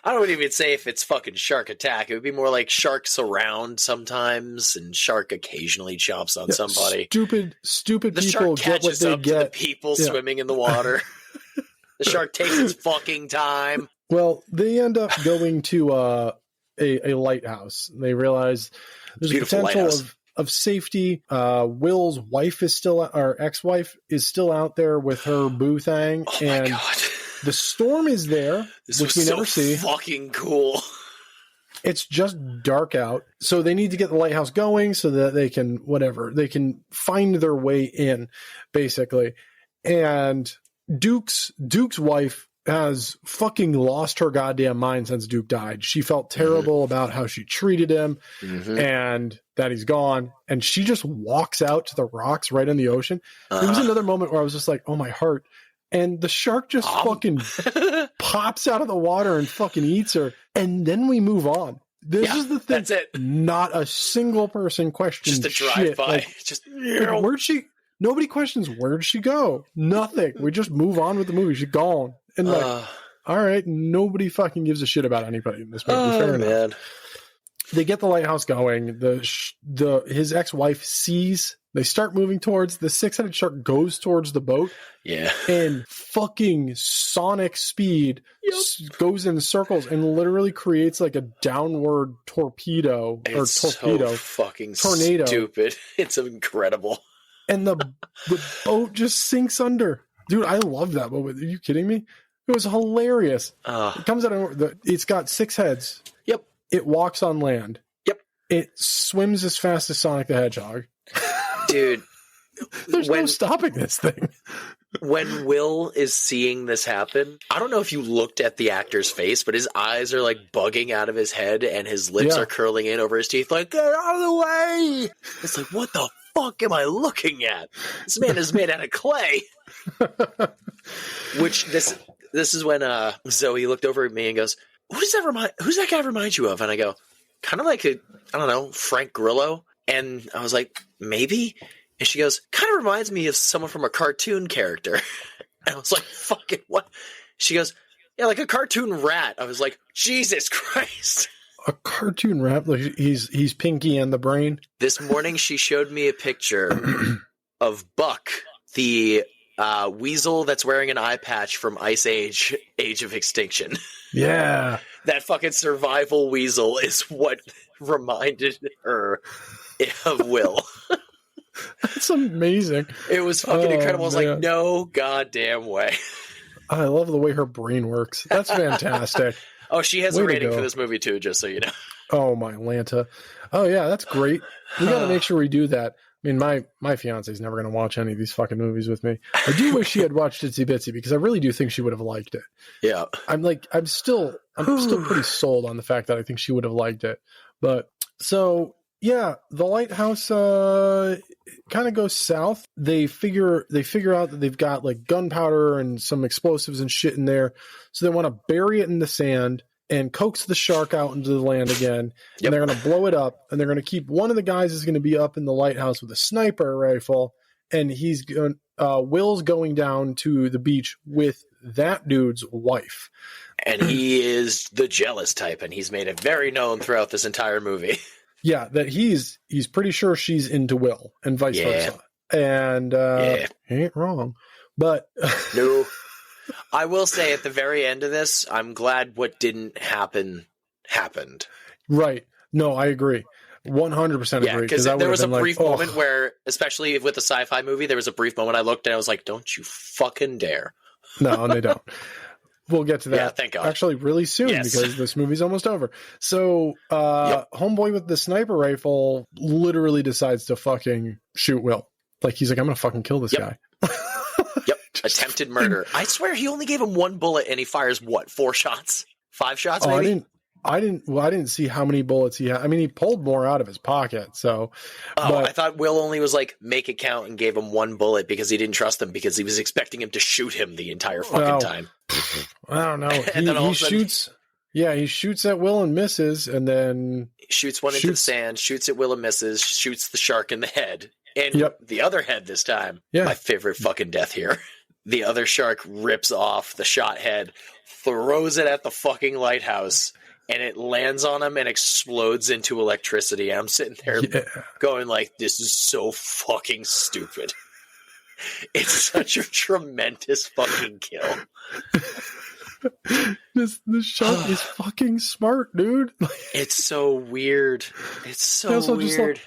I don't even say if it's fucking Shark Attack. It would be more like sharks around sometimes, and shark occasionally chomps on somebody. Stupid the people shark get what catches they up get. to the people swimming in the water. The shark takes its fucking time. Well, they end up going to a lighthouse. They realize there's a potential of safety. Will's wife is still, our ex-wife is still out there with her boo thing. Oh and my God. The storm is there, which we never see. Fucking cool. It's just dark out. So they need to get the lighthouse going so that they can, they can find their way in, basically. And Duke's wife has fucking lost her goddamn mind since Duke died. She felt terrible about how she treated him and that he's gone. And she just walks out to the rocks right in the ocean. There was another moment where I was just like, oh, my heart. And the shark just fucking pops out of the water and fucking eats her. And then we move on. This is the thing. That's it. Not a single person questions just a drive-by. Like, where'd she... Nobody questions where'd she go. Nothing. We just move on with the movie. She's gone. And all right, nobody fucking gives a shit about anybody in this movie. Fair enough. Man. They get the lighthouse going. His ex-wife sees. They start moving towards the six-headed shark. Goes towards the boat. Yeah. And fucking sonic speed goes in circles and literally creates like a downward torpedo So fucking tornado. Stupid. It's incredible. And the boat just sinks under. Dude, I love that moment. Are you kidding me? It was hilarious. It comes out of it's got 6 heads. Yep. It walks on land. Yep. It swims as fast as Sonic the Hedgehog. Dude. There's no stopping this thing. When Will is seeing this happen, I don't know if you looked at the actor's face, but his eyes are like bugging out of his head and his lips are curling in over his teeth like, get out of the way! It's like, what the fuck am I looking at? This man is made out of clay. Which this is when Zoe looked over at me and goes, who's that guy remind you of? And I go, kind of like Frank Grillo. And I was like, maybe? And she goes, kind of reminds me of someone from a cartoon character. And I was like, fucking what? She goes, yeah, like a cartoon rat. I was like, Jesus Christ. A cartoon rat? Like he's Pinky and the Brain? This morning she showed me a picture of Buck, the weasel that's wearing an eye patch from Ice Age, Age of Extinction. Yeah. That fucking survival weasel is what reminded her of Will. That's amazing. It was fucking incredible. I was like, no goddamn way. I love the way her brain works. That's fantastic. Oh, she has a rating for this movie too, just so you know. Oh, my Lanta. Oh, yeah, that's great. We got to make sure we do that. I mean, my fiance's never going to watch any of these fucking movies with me. I do wish she had watched Itsy Bitsy because I really do think she would have liked it. Yeah. I'm still pretty sold on the fact that I think she would have liked it. But so, yeah, the lighthouse kind of goes south. They figure out that they've got like gunpowder and some explosives and shit in there. So they want to bury it in the sand and coax the shark out into the land again. Yep. And they're going to blow it up. And they're going to keep one of the guys is going to be up in the lighthouse with a sniper rifle. And Will's going down to the beach with that dude's wife. And he is the jealous type. And he's made it very known throughout this entire movie. Yeah, that he's pretty sure she's into Will and vice versa. And he ain't wrong. But no. I will say at the very end of this, I'm glad what didn't happen happened. Right. No, I agree. 100% agree. Yeah, because there was a brief moment where, especially with a sci-fi movie, there was a brief moment I looked and I was like, don't you fucking dare. No, and they don't. We'll get to that. Yeah, thank God. Actually, really soon because this movie's almost over. So, homeboy with the sniper rifle literally decides to fucking shoot Will. Like, he's like, I'm going to fucking kill this guy. Yep. Attempted murder. I swear he only gave him 1 bullet and he fires, 4 shots? 5 shots, maybe? I didn't see how many bullets he had. I mean, he pulled more out of his pocket, so. I thought Will only was like, make it count and gave him 1 bullet because he didn't trust him because he was expecting him to shoot him the entire fucking time. I don't know. And then all He of a sudden- shoots. Yeah, he shoots at Will and misses, and then Shoots one into the sand, shoots at Will and misses, shoots the shark in the head. And Yep. the other head this time. Yeah. My favorite fucking death here. The other shark rips off the shot head, throws it at the fucking lighthouse, and it lands on him and explodes into electricity. I'm sitting there going like, this is so fucking stupid. It's such a tremendous fucking kill. this shark is fucking smart, dude. It's so weird. It's so also just weird.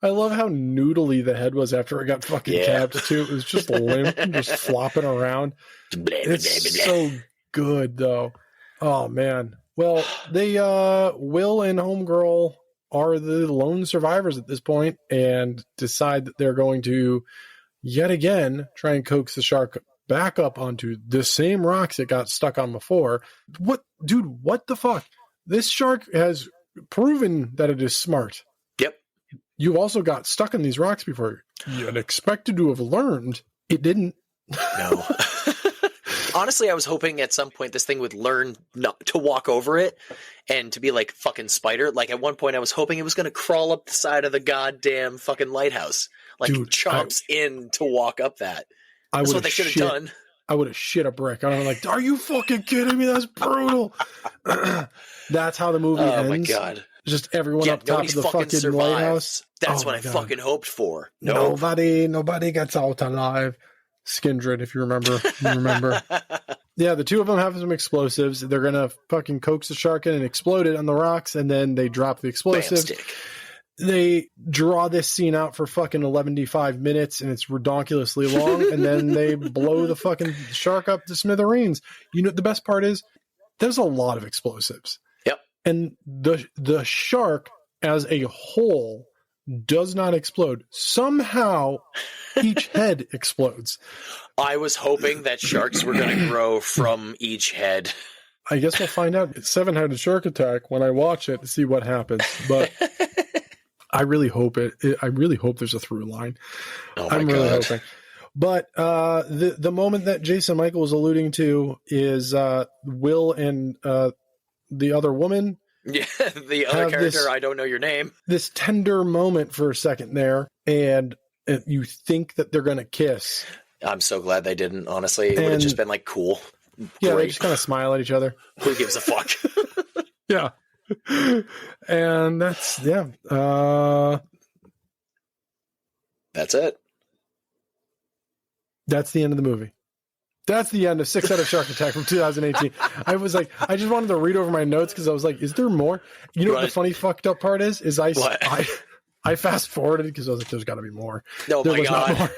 I love how noodly the head was after it got fucking capped too. It was just limp and just flopping around. It's so good though. Oh man. Well, they Will and Homegirl are the lone survivors at this point and decide that they're going to yet again try and coax the shark back up onto the same rocks it got stuck on before. What the fuck? This shark has proven that it is smart. Yep. You also got stuck in these rocks before. You had expected to have learned. It didn't. No. Honestly, I was hoping at some point this thing would learn not to walk over it and to be like fucking Spider. Like at one point I was hoping it was going to crawl up the side of the goddamn fucking lighthouse. Like chomps in to walk up that. That's what they should have done. I would have shit a brick. I'm like, are you fucking kidding me? That's brutal. That's how the movie ends. Oh my God. Just everyone up top of the fucking lighthouse. That's what I fucking hoped for. Nope. Nobody gets out alive. Skindred, if you remember. Yeah, the two of them have some explosives. They're going to fucking coax the shark in and explode it on the rocks, and then they drop the explosives. They draw this scene out for fucking 11-5 minutes, and it's redonkulously long, and then they blow the fucking shark up to smithereens. You know, the best part is, there's a lot of explosives. Yep. And the shark, as a whole, does not explode. Somehow, each head explodes. I was hoping that sharks were going to grow from each head. I guess we'll find out. It's 7-headed shark attack when I watch it to see what happens. But I really hope I really hope there's a through line. Oh my I'm God. really hoping. But the moment that Jason Michael was alluding to is Will and the other woman. Yeah, the other character, I don't know your name. This tender moment for a second there, and you think that they're going to kiss. I'm so glad they didn't, honestly. It would have just been like, cool. Yeah, Great. they just kind of smile at each other. Who gives a fuck? Yeah. And that's, That's it. That's the end of the movie. That's the end of 6-Headed Shark Attack from 2018. I was like, I just wanted to read over my notes because I was like, is there more? You know what the funny fucked up part is? I fast forwarded because I was like, there's got to be more. Oh there my was God. Not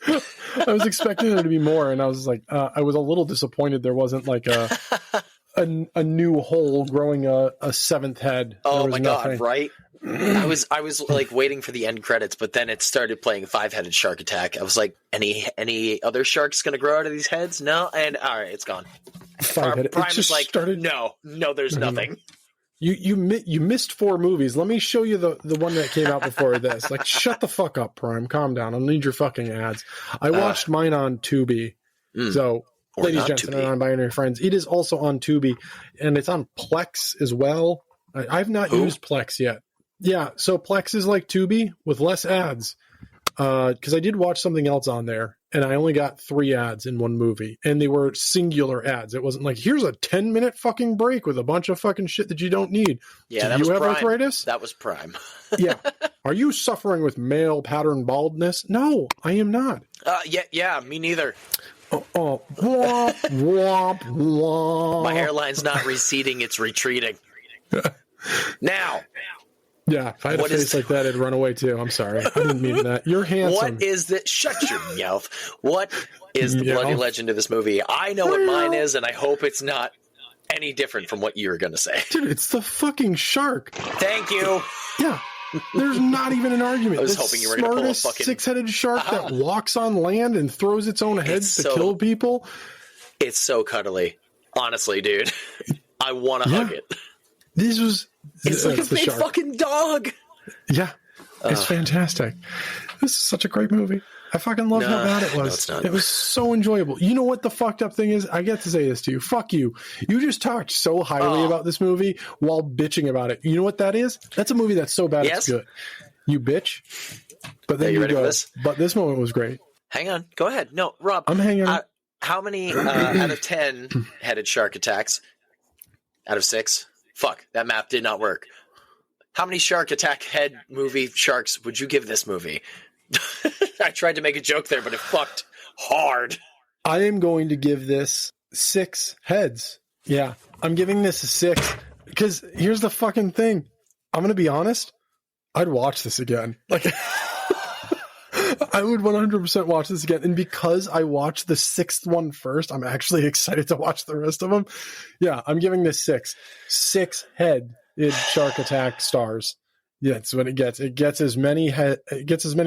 more. I was expecting there to be more, and I was like, I was a little disappointed there wasn't like a new hole growing a seventh head. Oh my God, right? I was like waiting for the end credits, but then it started playing 5-Headed Shark Attack. I was like, any other sharks going to grow out of these heads? No, and all right, it's gone. 5-Headed. Prime is like, no, there's nothing. You missed 4 movies. Let me show you the one that came out before this. Like, shut the fuck up, Prime. Calm down. I don't need your fucking ads. I watched mine on Tubi. So, ladies, gents, and non-binary friends, it is also on Tubi, and it's on Plex as well. I've not used Plex yet. Yeah, so Plex is like Tubi with less ads. Because I did watch something else on there, and I only got 3 ads in one movie, and they were singular ads. It wasn't like, here's a 10-minute fucking break with a bunch of fucking shit that you don't need. Yeah, Do you have arthritis? That was Prime. Yeah. Are you suffering with male pattern baldness? No, I am not. Yeah, me neither. Womp, womp, womp. My hairline's not receding, it's retreating. Now. Yeah, if I had a face like that, I'd run away too. I'm sorry. I didn't mean that. You're handsome. What is the... Shut your mouth. What is the bloody legend of this movie? I know what mine is, and I hope it's not any different from what you're going to say. Dude, it's the fucking shark. Thank you. Yeah. There's not even an argument. I was hoping you were going to pull a fucking... 6-headed shark that walks on land and throws its own heads to kill people. It's so cuddly. Honestly, dude. I want to hug it. This was... It's like a big fucking dog. Yeah. It's fantastic. This is such a great movie. I fucking loved how bad it was. No, it's not. It was so enjoyable. You know what the fucked up thing is? I get to say this to you. Fuck you. You just talked so highly about this movie while bitching about it. You know what that is? That's a movie that's so bad it's good. You bitch. But then you ready go, for this? But this moment was great. Hang on. Go ahead. No, Rob. I'm hanging on. How many out of 10 headed shark attacks? Out of 6? Fuck, that math did not work. How many shark attack head movie sharks would you give this movie? I tried to make a joke there, but it fucked hard. I am going to give this 6 heads. Yeah, I'm giving this a 6. Because here's the fucking thing. I'm going to be honest. I'd watch this again. Like, I would 100% watch this again. And because I watched the 6th one first, I'm actually excited to watch the rest of them. Yeah, I'm giving this 6. 6 head in shark attack stars. Yeah, that's what it gets. It gets as many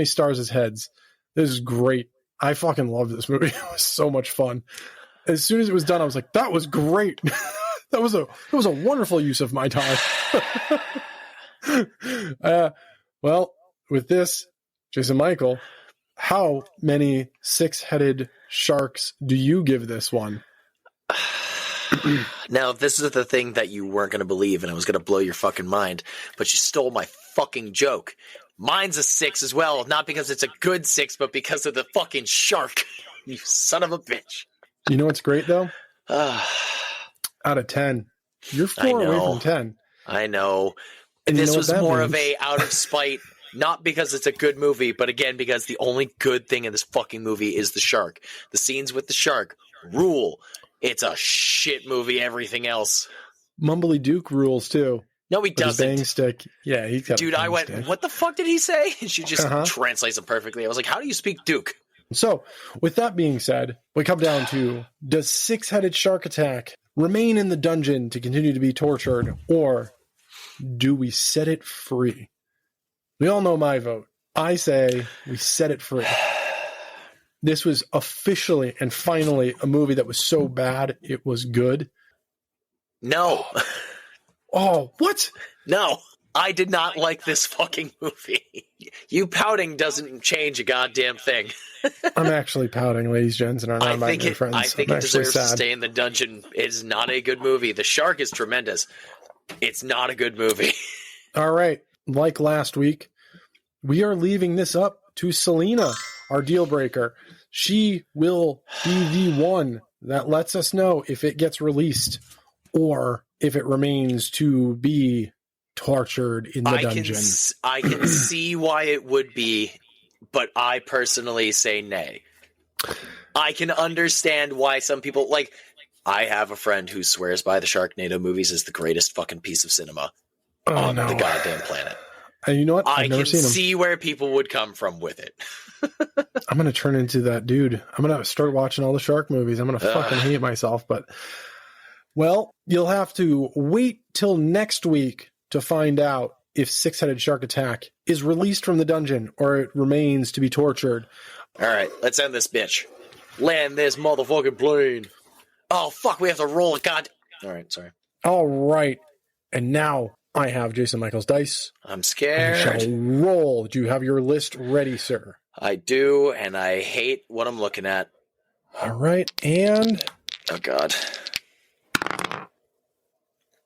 stars as heads. This is great. I fucking loved this movie. It was so much fun. As soon as it was done, I was like, that was great. that was a wonderful use of my time. Well, with this, Jason Michael, how many 6-headed sharks do you give this one? Now, this is the thing that you weren't going to believe, and I was going to blow your fucking mind, but you stole my fucking joke. Mine's a 6 as well, not because it's a good 6, but because of the fucking shark. You son of a bitch. You know what's great, though? Out of 10. You're 4 away from 10. I know. And this you know was more of a out of spite, not because it's a good movie, but again, because the only good thing in this fucking movie is the shark. The scenes with the shark rule. It's a shit movie, everything else. Mumbly Duke rules, too. No, he doesn't. Bang stick. Yeah, he's got Dude, a I went, stick. what the fuck did he say? And she just translates it perfectly. I was like, how do you speak Duke? So, with that being said, we come down to, does 6-headed shark attack remain in the dungeon to continue to be tortured, or do we set it free? We all know my vote. I say we set it free. This was officially and finally a movie that was so bad it was good. No. Oh, what? No. I did not like this fucking movie. You pouting doesn't change a goddamn thing. I'm actually pouting, ladies, gents, and our non-binary friends. I think it deserves to stay in the dungeon. It is not a good movie. The shark is tremendous. It's not a good movie. All right. Like last week, we are leaving this up to Selena, our deal breaker. She will be the one that lets us know if it gets released or if it remains to be tortured in the dungeon. I can see why it would be, but I personally say nay. I can understand why some people, like, I have a friend who swears by the Sharknado movies as the greatest fucking piece of cinema on the goddamn planet. And you know what? I can see where people would come from with it. I'm going to turn into that dude. I'm going to start watching all the shark movies. I'm going to fucking hate myself. But, well, you'll have to wait till next week to find out if 6-headed shark attack is released from the dungeon or it remains to be tortured. All right, let's end this bitch. Land this motherfucking plane. Oh, fuck, we have to roll a god. All right, sorry. All right. And now I have Jason Michael's dice. I'm scared. Shall roll. Do you have your list ready, sir? I do, and I hate what I'm looking at. All right, and... Oh, God.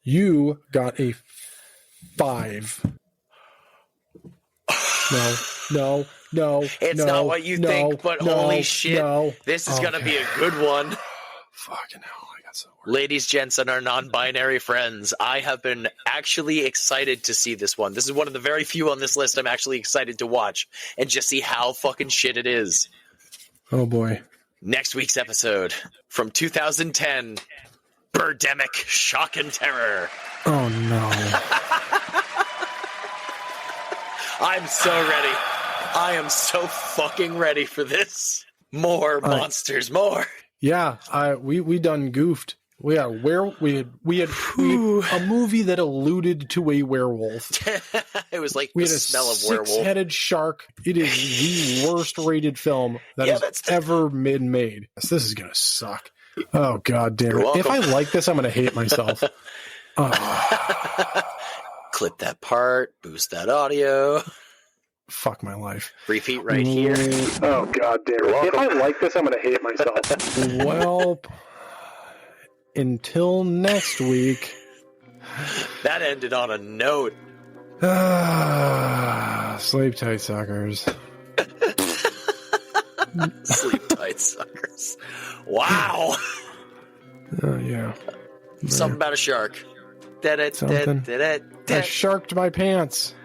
You got a 5. No. It's not what you think, but holy shit. This is going to be a good one. Fucking hell, I got so worried. Ladies, gents, and our non-binary friends, I have been actually excited to see this one. This is one of the very few on this list I'm actually excited to watch and just see how fucking shit it is. Oh, boy. Next week's episode from 2010, Birdemic Shock and Terror. Oh, no. I'm so ready. I am so fucking ready for this. More monsters, more. Yeah, we done goofed. We had a movie that alluded to a werewolf. It was like we the had a smell of werewolf. 6-headed shark. It is the worst rated film that has ever been made. So this is gonna suck. Oh, god damn it! If I like this, I'm gonna hate myself. Clip that part. Boost that audio. fuck my life. Repeat right here. Oh, God damn it. If I like this, I'm going to hate myself. Well, until next week. That ended on a note. Sleep tight, suckers. Sleep tight, suckers. Wow. Yeah. Something about a shark. Something. I sharked my pants.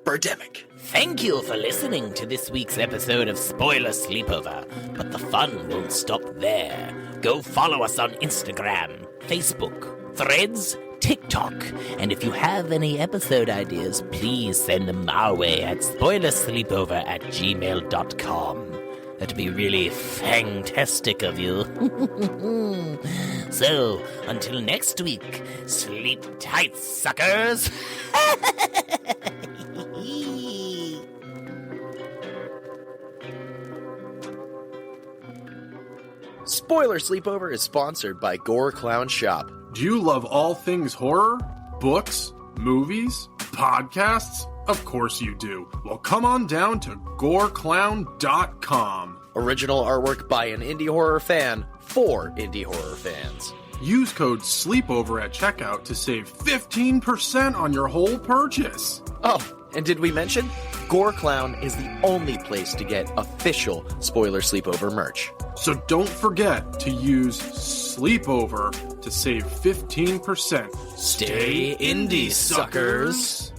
Birdemic. Thank you for listening to this week's episode of Spoiler Sleepover, but the fun won't stop there. Go follow us on Instagram, Facebook, Threads, TikTok, and if you have any episode ideas, please send them our way at spoilersleepover@gmail.com. That'd be really fantastic of you. So, until next week, sleep tight, suckers! Spoiler Sleepover is sponsored by Gore Clown Shop. Do you love all things horror? Books? Movies? Podcasts? Of course you do. Well, come on down to goreclown.com. Original artwork by an indie horror fan for indie horror fans. Use code SLEEPOVER at checkout to save 15% on your whole purchase. Oh, and did we mention? Gore Clown is the only place to get official Spoiler Sleepover merch. So don't forget to use Sleepover to save 15%. Stay indie, suckers.